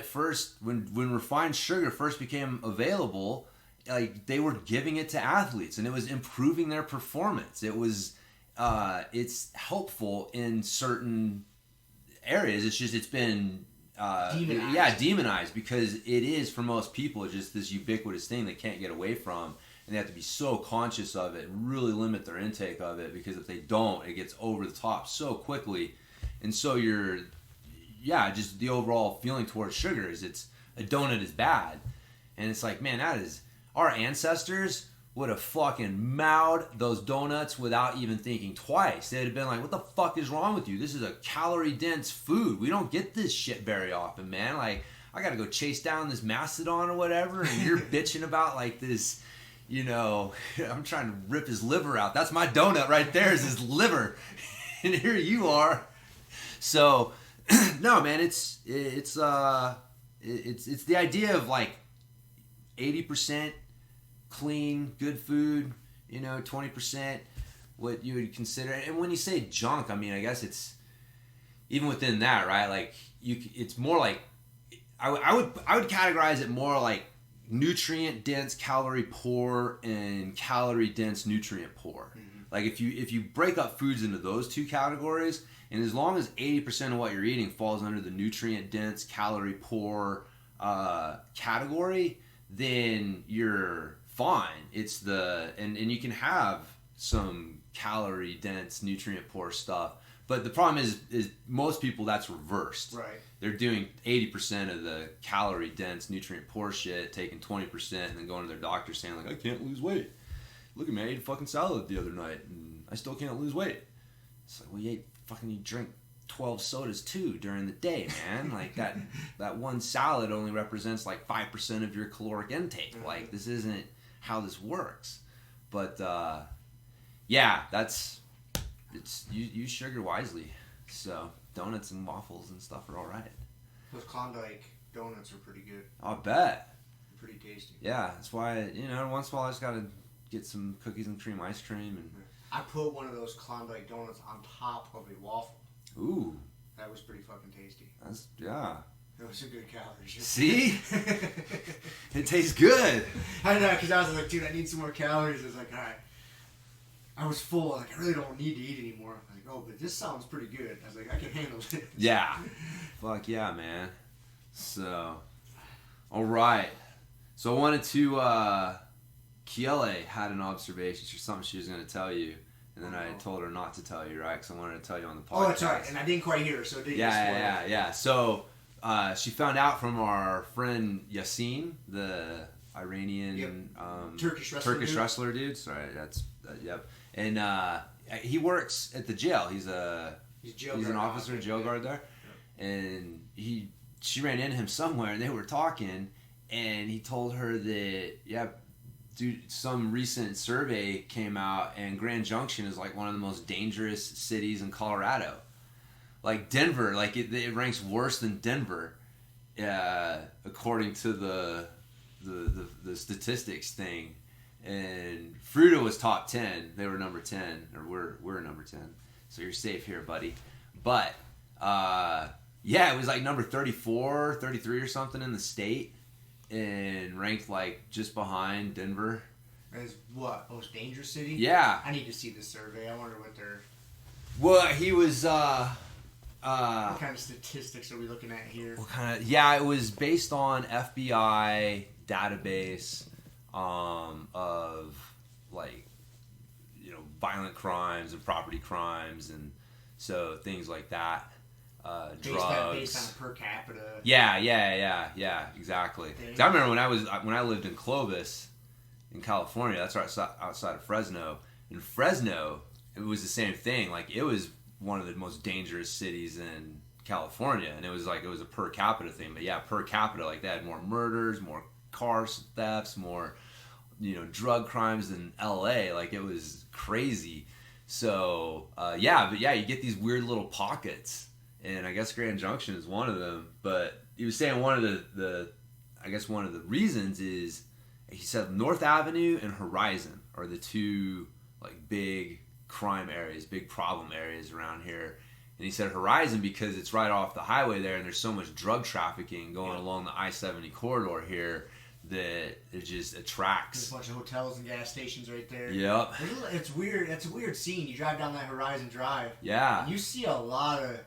refined sugar first became available, like, they were giving it to athletes, and it was improving their performance. It was, it's helpful in certain areas. It's been, demonized because it is, for most people, just this ubiquitous thing they can't get away from, and they have to be so conscious of it and really limit their intake of it, because if they don't, it gets over the top so quickly. And so just the overall feeling towards sugar is a donut is bad. And it's like, man, that is... Our ancestors would have fucking mowed those donuts without even thinking twice. They'd have been like, what the fuck is wrong with you? This is a calorie-dense food. We don't get this shit very often, man. Like, I gotta go chase down this mastodon or whatever, and you're bitching about, like, this, I'm trying to rip his liver out. That's my donut right there, is his liver. And here you are. So, no, man, it's the idea of, like, 80% clean, good food, 20% what you would consider. And when you say junk, I mean, I guess it's even within that, right? Like it's more like I would categorize it more like nutrient dense, calorie poor, and calorie dense, nutrient poor. Mm-hmm. Like if you break up foods into those two categories, and as long as 80% of what you're eating falls under the nutrient dense, calorie poor category, then you're fine. It's and you can have some calorie dense, nutrient poor stuff. But the problem is most people, that's reversed. Right. They're doing 80% of the calorie dense, nutrient poor shit, taking 20%, and then going to their doctor saying like, I can't lose weight. Look at me, I ate a fucking salad the other night, and I still can't lose weight. It's like, well, you drink 12 sodas too during the day, man. Like that one salad only represents like 5% of your caloric intake. Mm-hmm. Like this isn't how this works. But yeah, it's use sugar wisely. So donuts and waffles and stuff are all right. Those Klondike donuts are pretty good. I'll bet. Pretty tasty. Yeah, that's why once in a while I just gotta get some cookies and cream ice cream and. I put one of those Klondike donuts on top of a waffle. Ooh. That was pretty fucking tasty. Yeah. That was a good calories. See? It tastes good. I know, because I was like, dude, I need some more calories. I was like, all right. I was full. Like, I really don't need to eat anymore. I'm like, oh, but this sounds pretty good. I was like, I can handle it. Yeah. Fuck yeah, man. So, all right. So I wanted to, Kiele had an observation or something she was going to tell you. And then I told her not to tell you, right? Because I wanted to tell you on the podcast. Oh, that's right. And I didn't quite hear her, so it didn't Yeah. So she found out from our friend Yassine, the Iranian Turkish wrestler dude. Sorry, yep. And he works at the jail. He's an officer, jail guard there. Yep. And she ran into him somewhere, and they were talking, and he told her that dude, some recent survey came out, and Grand Junction is like one of the most dangerous cities in Colorado. Like Denver, like it ranks worse than Denver, according to the statistics thing. And Fruta was top 10. They were number 10, or we're number 10. So you're safe here, buddy. But it was like number 34, 33 or something in the state. And ranked like just behind Denver. As what? Most dangerous city? Yeah. I need to see this survey. I wonder what they're... Well, he was... what kind of statistics are we looking at here? It was based on FBI database of like, violent crimes and property crimes, and so things like that. Drugs. Based on per capita. Yeah, exactly. I remember when I lived in Clovis, in California. That's right outside of Fresno. In Fresno, it was the same thing. Like it was one of the most dangerous cities in California, and it was a per capita thing. But yeah, per capita, like they had more murders, more car thefts, more drug crimes than LA. Like it was crazy. So you get these weird little pockets. And I guess Grand Junction is one of them. But he was saying one of the reasons is, he said North Avenue and Horizon are the two like big crime areas, big problem areas around here. And he said Horizon because it's right off the highway there, and there's so much drug trafficking going along the I-70 corridor here that it just attracts. There's a bunch of hotels and gas stations right there. Yep. It's weird. It's a weird scene. You drive down that Horizon Drive. Yeah. And you see a lot of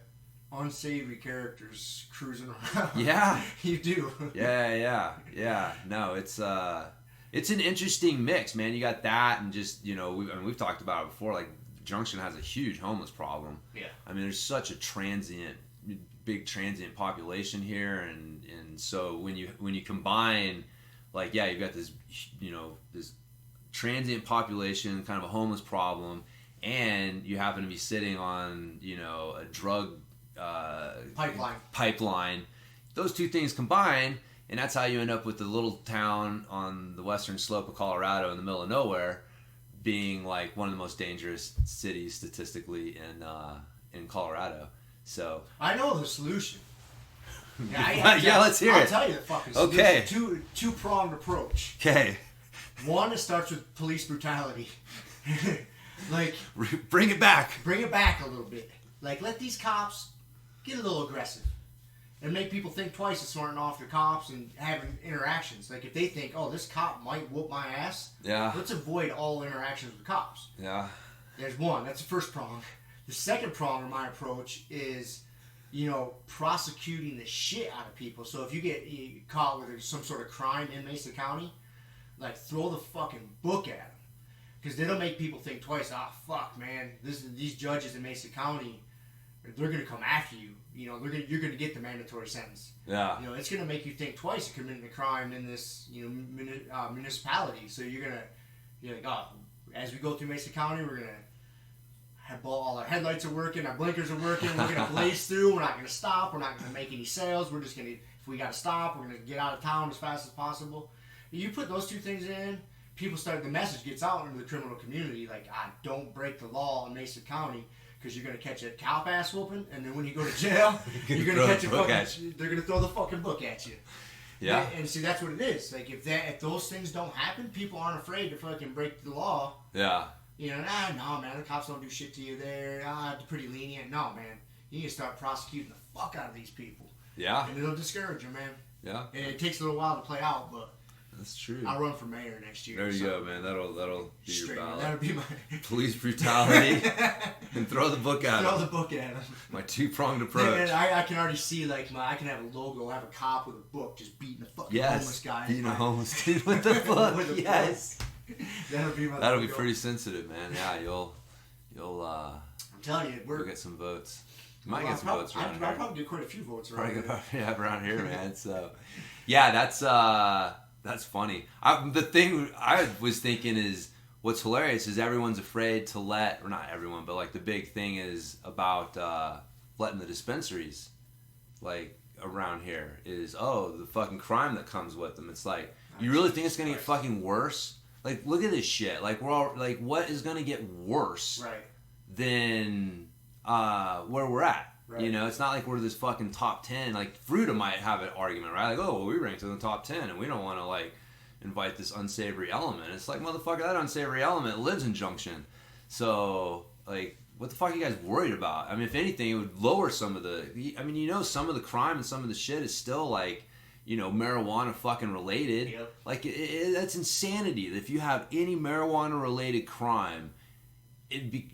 unsavory characters cruising around. Yeah. You do. Yeah. No, it's an interesting mix, man. You got that, and just we've talked about it before. Like Junction has a huge homeless problem. Yeah. I mean, there's such a big transient population here, and so when you combine, like, you've got this this transient population, kind of a homeless problem, and you happen to be sitting on a drug pipeline. Those two things combine, and that's how you end up with the little town on the western slope of Colorado in the middle of nowhere being like one of the most dangerous cities statistically in Colorado. So I know the solution. Let's hear it. I'll tell you the fucking solution. Okay. Two-pronged approach. Okay. One, it starts with police brutality. Like, bring it back. Bring it back a little bit. Like, let these cops get a little aggressive. And make people think twice of smarting off the cops and having interactions. Like, if they think, oh, this cop might whoop my ass, let's avoid all interactions with cops. Yeah. There's one. That's the first prong. The second prong of my approach is, prosecuting the shit out of people. So if you get caught with some sort of crime in Mesa County, like, throw the fucking book at them. Because it'll make people think twice. Ah, fuck, man. These judges in Mesa County, they're going to come after you. You're going to get the mandatory sentence. Yeah. It's going to make you think twice of committing a crime in this, municipality. So you're like, oh, as we go through Mesa County, we're going to have all our headlights are working, our blinkers are working, we're going to blaze through, we're not going to stop, we're not going to make any sales, we're just going to, if we got to stop, we're going to get out of town as fast as possible. You put those two things in, the message gets out into the criminal community, like, don't break the law in Mesa County, because you're going to catch a cop ass whooping, and then when you go to jail, you're going to catch they're going to throw the fucking book at you. Yeah. And see, that's what it is. Like, if those things don't happen, people aren't afraid to fucking break the law. Yeah. No, man, the cops don't do shit to you there. It's pretty lenient. No, man, you need to start prosecuting the fuck out of these people. Yeah. And it'll discourage you, man. Yeah. And it takes a little while to play out, but that's true. I'll run for mayor next year. There you go, man. That'll be your ballot. That'll be my police brutality and throw the book at him. Throw the book at him. My two-pronged approach. And I can already see, like, I can have a logo, have a cop with a book just beating a fucking homeless guy. Beating a homeless dude with the book. Yes. That'll be pretty sensitive, man. Yeah, you'll I'm telling you, you'll get some votes. You might get some votes around here. I'll probably get quite a few votes around here. Yeah, around here, man. So, yeah, that's funny. The thing I was thinking is, what's hilarious is everyone's afraid to or not everyone, but like the big thing is about letting the dispensaries, like, around here is, the fucking crime that comes with them. It's like, you really think it's gonna get fucking worse? Like, look at this shit. Like, we're all like, what is gonna get worse than where we're at? Right. It's not like we're this fucking top 10. Like, Fruta might have an argument, right? Like, we ranked in the top 10, and we don't want to, like, invite this unsavory element. It's like, motherfucker, that unsavory element lives in Junction. So, like, what the fuck are you guys worried about? I mean, if anything, it would lower some of some of the crime and some of the shit is still, like, marijuana fucking related. Yep. Like, that's insanity. If you have any marijuana related crime,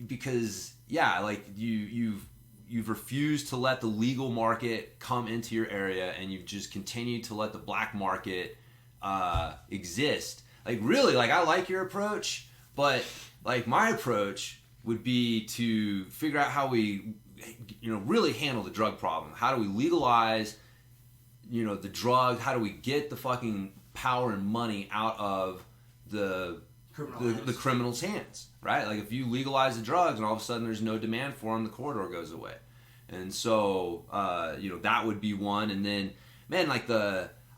because like you've refused to let the legal market come into your area, and you've just continued to let the black market exist. Like, really, like, I like your approach, but like my approach would be to figure out how we really handle the drug problem. How do we legalize the drug? How do we get the fucking power and money out of the criminal's hands, right? Like, if you legalize the drugs and all of a sudden there's no demand for them, the corridor goes away. And so, that would be one. And then, man, like,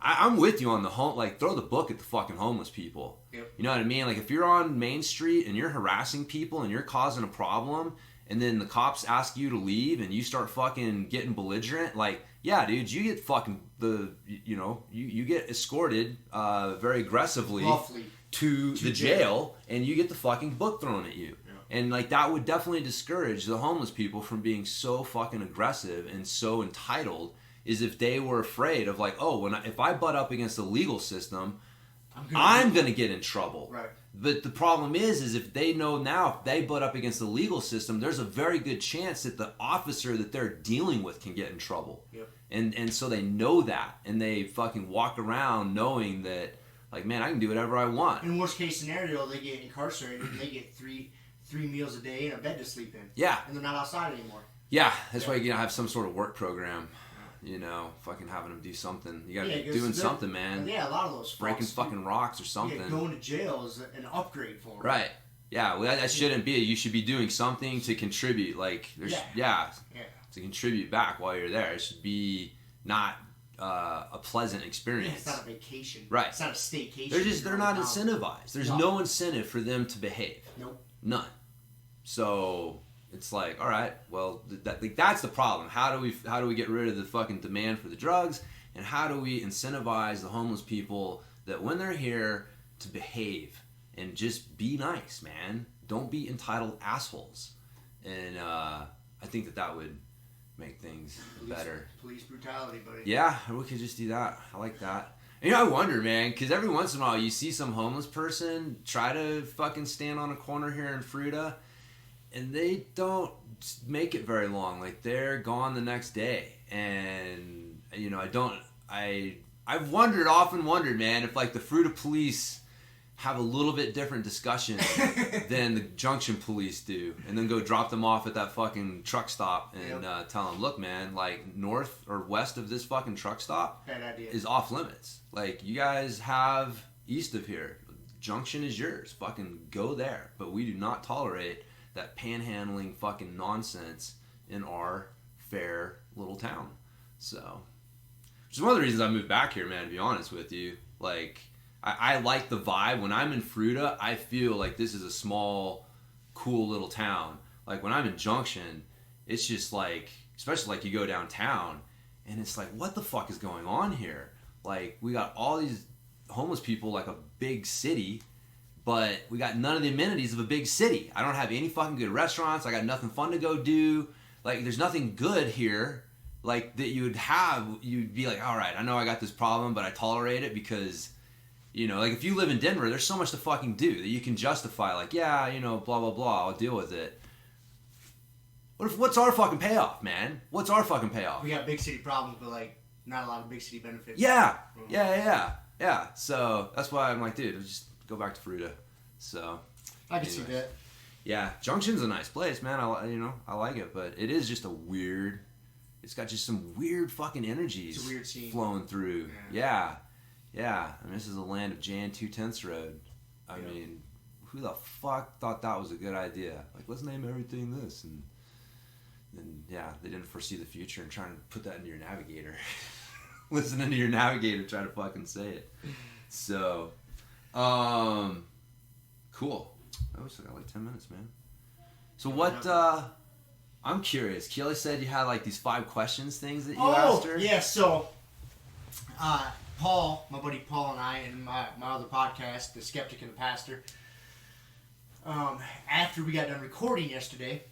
I'm with you on the like, throw the book at the fucking homeless people. Yep. You know what I mean? Like, if you're on Main Street and you're harassing people and you're causing a problem, and then the cops ask you to leave and you start fucking getting belligerent, like, yeah, dude, you get fucking you get escorted very aggressively to the jail, and you get the fucking book thrown at you. Yeah. And, like, that would definitely discourage the homeless people from being so fucking aggressive and so entitled, is if they were afraid of, like, if I butt up against the legal system, I'm going to get in trouble. Right. But the problem is if they know now, if they butt up against the legal system, there's a very good chance that the officer that they're dealing with can get in trouble. Yep. And so they know that, and they fucking walk around knowing that, like, man, I can do whatever I want. In worst case scenario, they get incarcerated and they get three meals a day and a bed to sleep in. Yeah. And they're not outside anymore. Yeah, that's why you have some sort of work program. Fucking having them do something. You gotta be doing something, man. Yeah, a lot of those breaking fucking rocks or something. Yeah, going to jail is an upgrade for them. Right. Yeah, well, that shouldn't be. You should be doing something to contribute. Like, to contribute back while you're there. It should be not a pleasant experience. Yeah, it's not a vacation. Right. It's not a staycation. They're not incentivized. There's no incentive for them to behave. Nope. None. So it's like, all right, well, that's the problem. How do we get rid of the fucking demand for the drugs, and how do we incentivize the homeless people that when they're here, to behave and just be nice, man. Don't be entitled assholes. And I think that would make things better. Police brutality, buddy. Yeah, we could just do that. I like that. And, I wonder, man, because every once in a while you see some homeless person try to fucking stand on a corner here in Fruita, and they don't make it very long. Like, they're gone the next day. And, I've often wondered, man, if, like, the Fruita police have a little bit different discussion than the Junction police do, and then go drop them off at that fucking truck stop and tell them, look, man, like, north or west of this fucking truck stop is off limits. Like, you guys have east of here. Junction is yours. Fucking go there. But we do not tolerate that panhandling fucking nonsense in our fair little town. So, which is one of the reasons I moved back here, man, to be honest with you. Like, I like the vibe. When I'm in Fruita, I feel like this is a small, cool little town. Like, when I'm in Junction, it's just like, especially like you go downtown, and it's like, what the fuck is going on here? Like, we got all these homeless people like a big city, but we got none of the amenities of a big city. I don't have any fucking good restaurants. I got nothing fun to go do. Like, there's nothing good here, like, that you would have. You'd be like, all right, I know I got this problem, but I tolerate it because... like, if you live in Denver, there's so much to fucking do that you can justify, like, yeah, blah, blah, blah, I'll deal with it. What's our fucking payoff, man? What's our fucking payoff? We got big city problems, but, like, not a lot of big city benefits. Yeah. So, that's why I'm like, dude, let's just go back to Fruita. So. I can see that. Yeah, Junction's a nice place, man. I like it, but it is just it's got just some weird fucking energies. It's a weird scene. Flowing through. Yeah. Yeah, I mean, this is a land of Jan 2/10 Road. I mean, who the fuck thought that was a good idea? Like, let's name everything this. And yeah, they didn't foresee the future and trying to put that into your navigator. Listening to your navigator try to fucking say it. So, cool. Oh, we still got like 10 minutes, man. So what, I'm curious. Keely said you had like these 5 questions things that you asked her. Yeah, so, Paul, my buddy Paul and I, and my other podcast, The Skeptic and the Pastor, after we got done recording yesterday,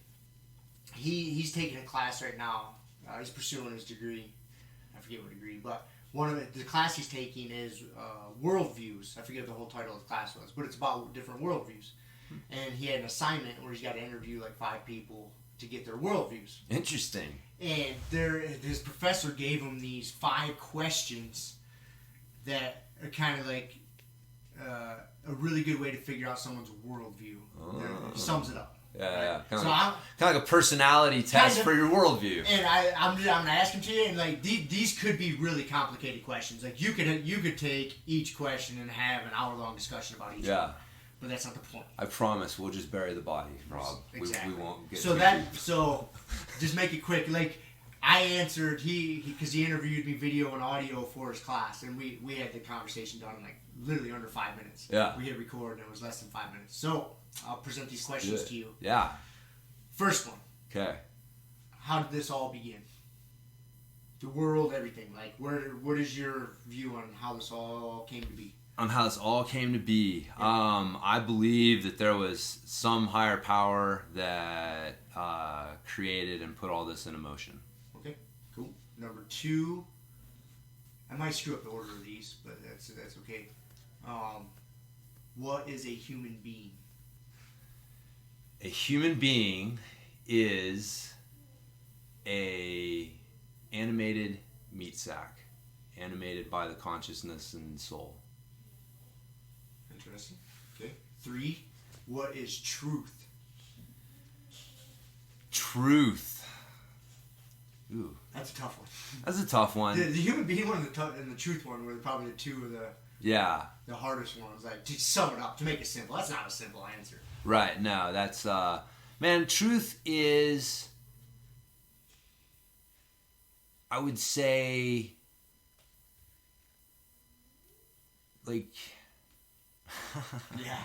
he's taking a class right now. He's pursuing his degree. I forget what degree, but the class he's taking is worldviews. I forget what the whole title of the class was, but it's about different worldviews. And he had an assignment where he's got to interview like 5 people to get their worldviews. Interesting. And his professor gave him these 5 questions that are kind of like a really good way to figure out someone's worldview. It sums it up. Yeah. Kind of like a personality test for your worldview. And I'm gonna ask them to you, and like these could be really complicated questions. Like you could take each question and have an hour-long discussion about each one. But that's not the point. I promise we'll just bury the body, Rob. Exactly. We won't get so just make it quick. Like I answered because he interviewed me video and audio for his class, and we had the conversation done in like literally under 5 minutes. Yeah. We hit record and it was less than 5 minutes. So I'll present these questions to you. Yeah. First one. Okay. How did this all begin? The world, everything. Like what is your view on how this all came to be? On how this all came to be. I believe that there was some higher power that created and put all this in motion. Okay, cool. Number 2, I might screw up the order of these, but that's okay. What is a human being? A human being is a animated meat sack, animated by the consciousness and soul. Interesting. Okay. 3, what is truth? Truth. Ooh. That's a tough one. That's a tough one. The human being one and the truth one were probably the 2 of the hardest ones. Like to sum it up, to make it simple. That's not a simple answer. Right. No, that's man. Truth is, I would say, like. Yeah.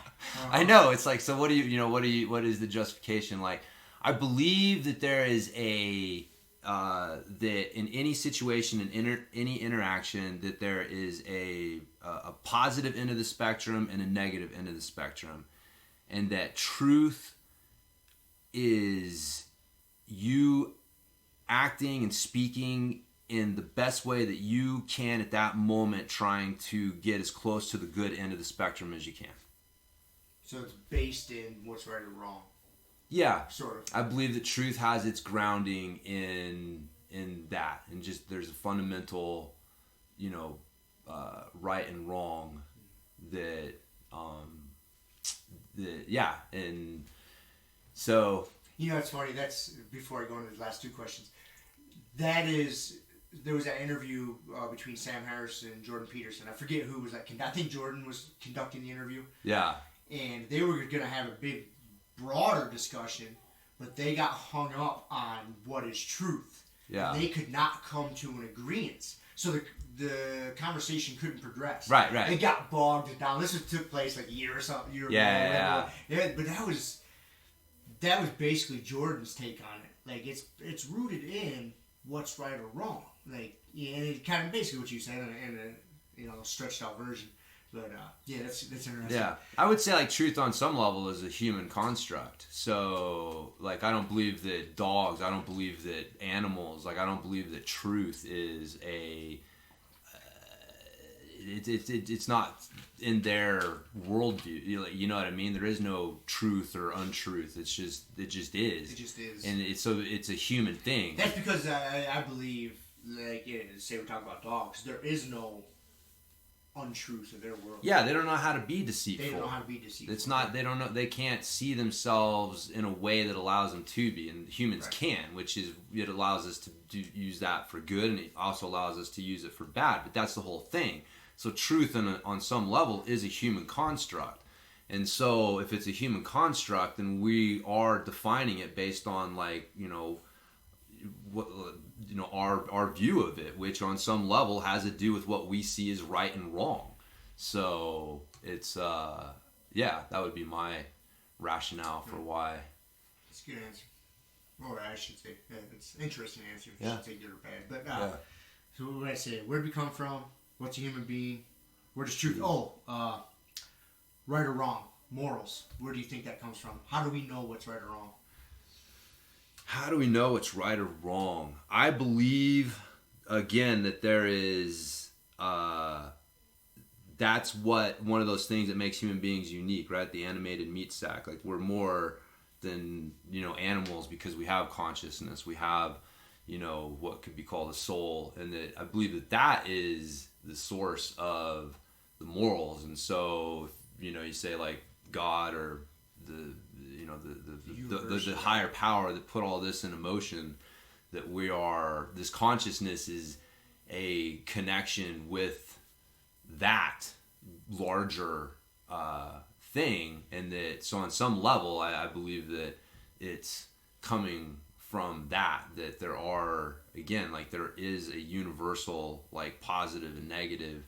I know. It's like, so what do you what is the justification? Like, I believe that there is a that in any situation, in any interaction, that there is a positive end of the spectrum and a negative end of the spectrum, and that truth is you acting and speaking in the best way that you can at that moment, trying to get as close to the good end of the spectrum as you can. So it's based in what's right or wrong. Yeah, sort of. I believe that truth has its grounding in that, and just there's a fundamental, right and wrong that, and so. It's funny. That's before I go into the last two questions. There was that interview between Sam Harris and Jordan Peterson. I forget who was that. I think Jordan was conducting the interview. Yeah. And they were going to have a big, broader discussion, but they got hung up on what is truth. Yeah. And they could not come to an agreement. So the conversation couldn't progress. Right. It got bogged down. This took place like a year or something. Yeah. But that was basically Jordan's take on it. Like it's rooted in what's right or wrong. Like, and it kind of basically what you said in a stretched out version. But that's interesting. Yeah, I would say like truth on some level is a human construct. So like I don't believe that dogs, I don't believe that animals, like I don't believe that truth is a. It's not in their worldview. You know what I mean? There is no truth or untruth. It just is. It just is. And it's a human thing. That's because I believe, like, say we talk about dogs, there is no untruth of their world. Yeah, they don't know how to be deceitful. They don't know how to be deceitful. It's not. They don't know. They can't see themselves in a way that allows them to be, and humans can, which is it allows us to use that for good, and it also allows us to use it for bad. But that's the whole thing. So truth on some level is a human construct, and so if it's a human construct, then we are defining it based on our view of it, which on some level has to do with what we see as right and wrong. So it's that would be my rationale for why. That's a good answer. Or I should say, it's an interesting answer. I should say good or bad. But so what would I say? Where did we come from? What's a human being? Where does truth? Right or wrong? Morals. Where do you think that comes from? How do we know what's right or wrong? How do we know what's right or wrong? I believe, again, that there is, that's one of those things that makes human beings unique, right? The animated meat sack. Like, we're more than, animals because we have consciousness. We have, what could be called a soul. And that I believe that is the source of the morals. And so, you say like God or the higher power that put all this into motion, that this consciousness is a connection with that larger thing, and that so on some level I believe that it's coming from that there are, again, like there is a universal like positive and negative,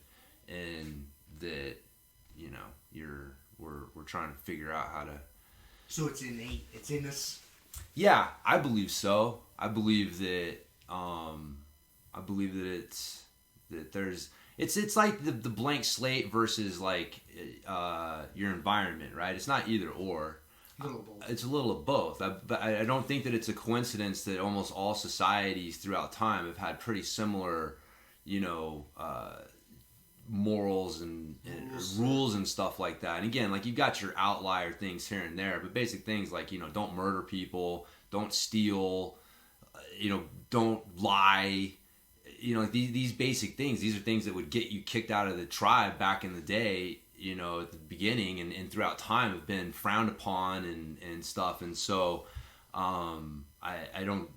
and that we're trying to figure out how to. So it's innate. It's in us. Yeah, I believe so. I believe that. It's like the blank slate versus like your environment, right? It's not either or. It's a little of both. But I don't think that it's a coincidence that almost all societies throughout time have had pretty similar, morals and rules and stuff like that. And again, like you've got your outlier things here and there, but basic things like, don't murder people, don't steal, don't lie, these basic things. These are things that would get you kicked out of the tribe back in the day, at the beginning and throughout time have been frowned upon and stuff. And so I don't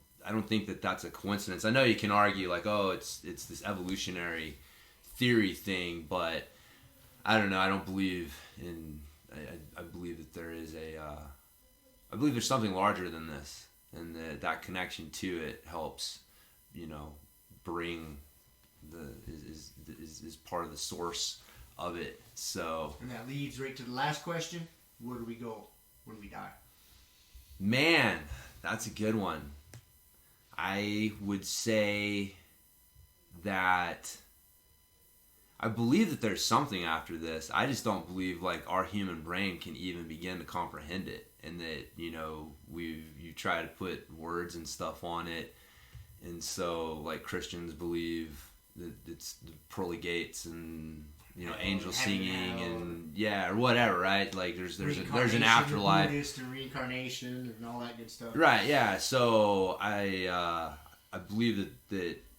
think that that's a coincidence. I know you can argue like, oh, it's this evolutionary theory thing, but I don't know. I don't believe in. I believe that there is I believe there's something larger than this, and that connection to it helps, bring is part of the source of it. So. And that leads right to the last question: where do we go when we die? Man, that's a good one. I would say that I believe that there's something after this. I just don't believe like our human brain can even begin to comprehend it, and that you try to put words and stuff on it, and so like Christians believe that it's the pearly gates and angels singing and or whatever, right? Like there's an afterlife, Buddhist and reincarnation and all that good stuff. Right? Yeah. So I believe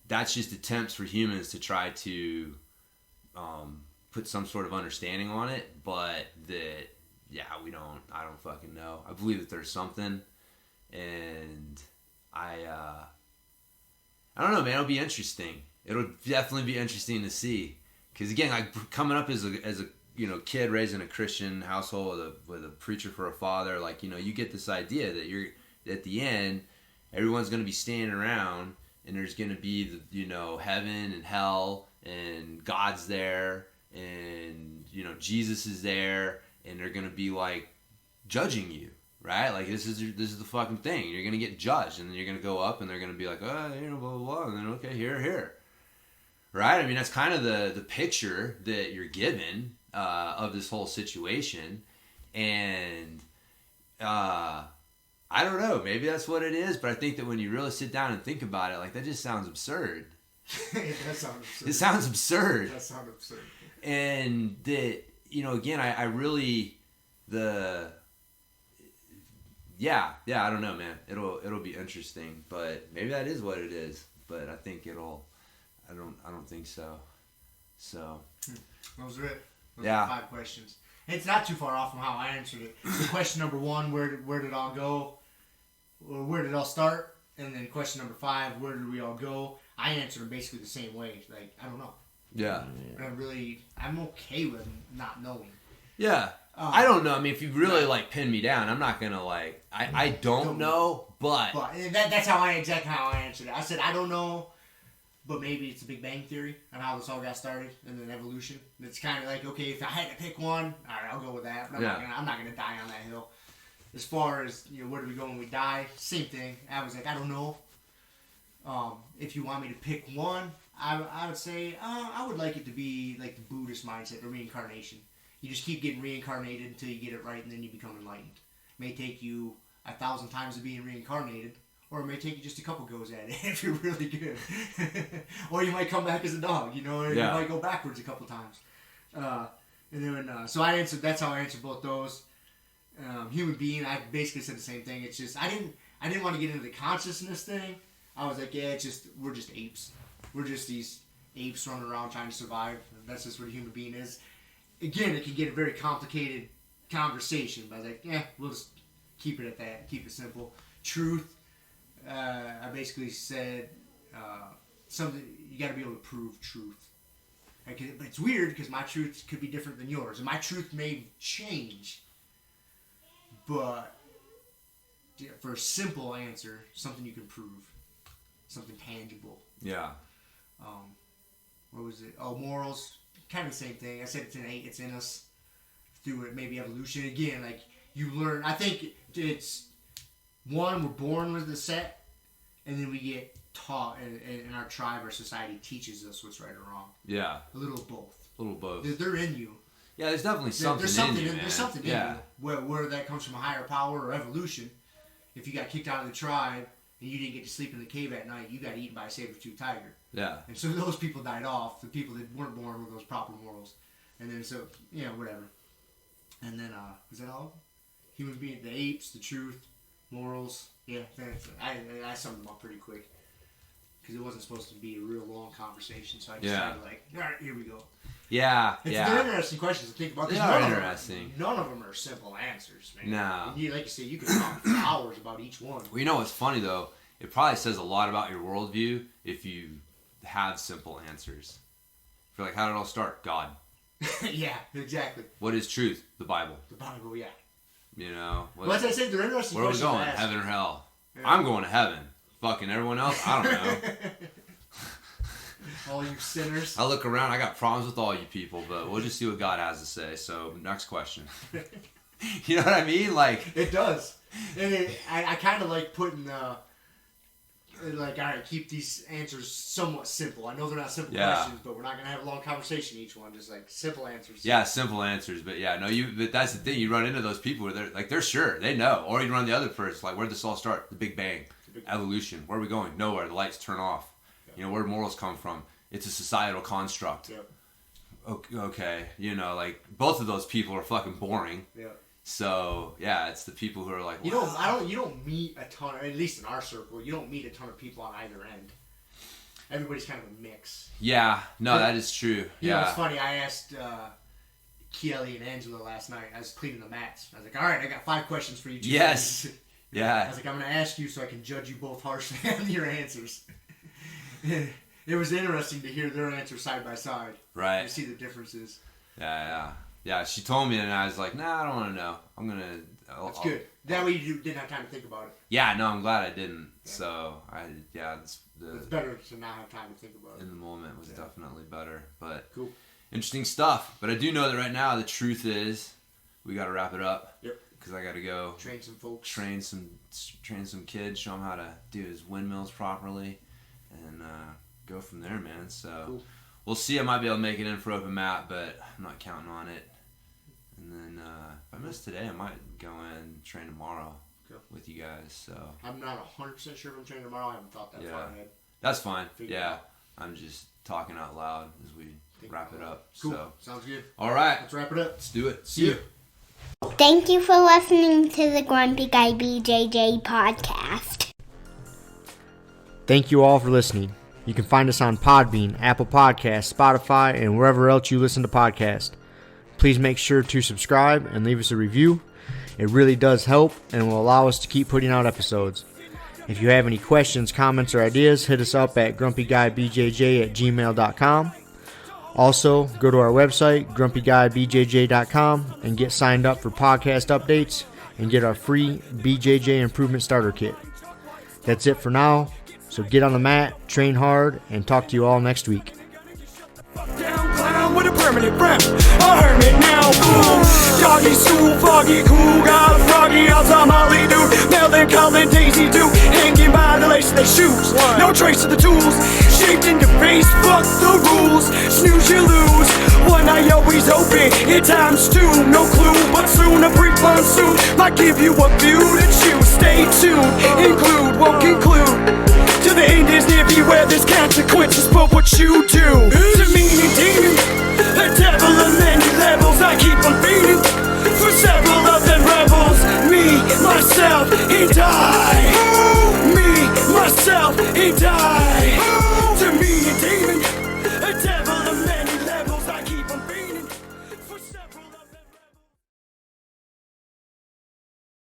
that's just attempts for humans to try to put some sort of understanding on it, but I don't fucking know. I believe that there's something, and I don't know, man. It'll be interesting. It'll definitely be interesting to see, because again, like coming up as a kid raised in a Christian household with a preacher for a father, like you get this idea that you're at the end, everyone's gonna be standing around, and there's gonna be heaven and hell, and God's there, and Jesus is there, and they're gonna be like judging you, right? Like this is the fucking thing. You're gonna get judged, and then you're gonna go up, and they're gonna be like, blah blah blah, and then okay, here, right? I mean, that's kind of the picture that you're given of this whole situation, and I don't know, maybe that's what it is, but I think that when you really sit down and think about it, like that just sounds absurd. It does sound absurd. It sounds absurd. It does sound absurd. And that, again, I really, I don't know, man. It'll be interesting, but maybe that is what it is. But I think I don't think so. So. Those are it. Those are 5 questions. It's not too far off from how I answered it. So question number 1, where did it all go? Or where did it all start? And then question number 5, where did we all go? I answered them basically the same way. Like, I don't know. Yeah. I'm okay with not knowing. Yeah. I don't know. I mean, if you really pin me down, I'm not gonna I don't know, but that's exactly how I answered it. I said I don't know, but maybe it's a Big Bang Theory on how this all got started, and then evolution. It's kind of like, okay, if I had to pick one, all right, I'll go with that. But I'm not gonna die on that hill. As far as where do we go when we die? Same thing. I was like, I don't know. If you want me to pick one, I would say I would like it to be like the Buddhist mindset, the reincarnation. You just keep getting reincarnated until you get it right, and then you become enlightened. It may take you 1,000 times of being reincarnated, or it may take you just a couple goes at it if you're really good. Or you might come back as a dog, or you might go backwards a couple times. And then so that's how I answered both those. Human being, I basically said the same thing. It's just I didn't want to get into the consciousness thing. I was like, we're just apes. We're just these apes running around trying to survive. That's just what a human being is. Again, it can get a very complicated conversation, but I was like, we'll just keep it at that. Keep it simple. Truth, I basically said something, you got to be able to prove truth. But it's weird because my truth could be different than yours, and my truth may change. But for a simple answer, something you can prove, something tangible. Yeah. What was it? Oh, morals. Kind of the same thing. I said it's innate. It's in us through it. Maybe evolution. Again, like you learn. I think it's one, we're born with the set, and then we get taught, and our tribe, our society teaches us what's right or wrong. Yeah. A little of both. A little of both. They're in you. Yeah, there's definitely something in you, man. There's something in you. Whether that comes from a higher power or evolution. If you got kicked out of the tribe and you didn't get to sleep in the cave at night, you got eaten by a saber-tooth tiger. Yeah. And so those people died off, the people that weren't born with those proper morals. And then so, whatever. And then, is that all? Human being, the apes, the truth, morals. Yeah, I summed them up pretty quick. Because it wasn't supposed to be a real long conversation, so I just had all right, here we go. Yeah, They're interesting questions to think about. They are interesting. None of them are simple answers, man. No. And like you say, you could talk for hours about each one. Well, you know what's funny, though? It probably says a lot about your worldview if you have simple answers. If you're like, how did it all start? God. Yeah, exactly. What is truth? The Bible. The Bible, yeah. Well, as I said, they're interesting where are we questions. going? Heaven or hell? Yeah. I'm going to heaven. Fucking everyone else? I don't know. All you sinners. I look around, I got problems with all you people, but we'll just see what God has to say. So, next question. You know what I mean? Like, it does. And I kind of like putting like, all right, keep these answers somewhat simple. I know they're not simple questions, but we're not gonna have a long conversation each one. Just like simple answers. Yeah, simple answers. But yeah, no, but that's the thing. You run into those people where they're sure they know, or you run the other person. Like, where'd this all start? The Big Bang, evolution. Where are we going? Nowhere. The lights turn off. Yeah. You know, where do morals come from? It's a societal construct. Yep. Okay, you know, like both of those people are fucking boring. Yeah. So yeah, it's the people who are like, you don't meet a ton, at least in our circle, you don't meet a ton of people on either end. Everybody's kind of a mix. Yeah, no, that is true. You know, it's funny. I asked Kelly and Angela last night. I was cleaning the mats. I was like, all right, I got 5 questions for you. Yes. Yeah. I was like, I'm going to ask you so I can judge you both harshly on your answers. It was interesting to hear their answers side by side. Right. To see the differences. Yeah, she told me, and I was like, nah, I don't want to know. I'm going to... That's good. That way you didn't have time to think about it. Yeah, no, I'm glad I didn't. Yeah. So, it's better to not have time to think about it. In the moment was definitely better. But cool. Interesting stuff. But I do know that right now, the truth is, we got to wrap it up. Yep. Because I got to go... Train some folks. Train some kids, show them how to do his windmills properly, and go from there, man. So... Cool. We'll see. I might be able to make it in for open mat, but I'm not counting on it. And then if I miss today, I might go in and train tomorrow with you guys. So I'm not 100% sure if I'm training tomorrow. I haven't thought that far ahead. That's fine. I'm just talking out loud as we wrap it up. Cool. So sounds good. All right. Let's wrap it up. Let's do it. See you. Thank you for listening to the Grumpy Guy BJJ Podcast. Thank you all for listening. You can find us on Podbean, Apple Podcasts, Spotify, and wherever else you listen to podcasts. Please make sure to subscribe and leave us a review. It really does help and will allow us to keep putting out episodes. If you have any questions, comments, or ideas, hit us up at grumpyguybjj@gmail.com. Also, go to our website, grumpyguybjj.com, and get signed up for podcast updates and get our free BJJ Improvement Starter Kit. That's it for now. So get on the mat, train hard, and talk to you all next week. With a permanent friend, a hermit now, boom. Doggy stool, foggy, cool, got a froggy outside Molly dude. Melancholy Daisy Duke, hanging by the lace of their shoes. No trace of the tools, shaped in your face, fuck the rules. Snooze, you lose. One eye always open, in times 2, no clue, but soon a brief monsoon might give you a view to choose. Stay tuned, include, won't conclude. To the end is near, beware there's consequences for what you do. To me and demons, a devil of many levels, I keep on feeding for several of them rebels. Me, myself, and I. Me, myself, and I.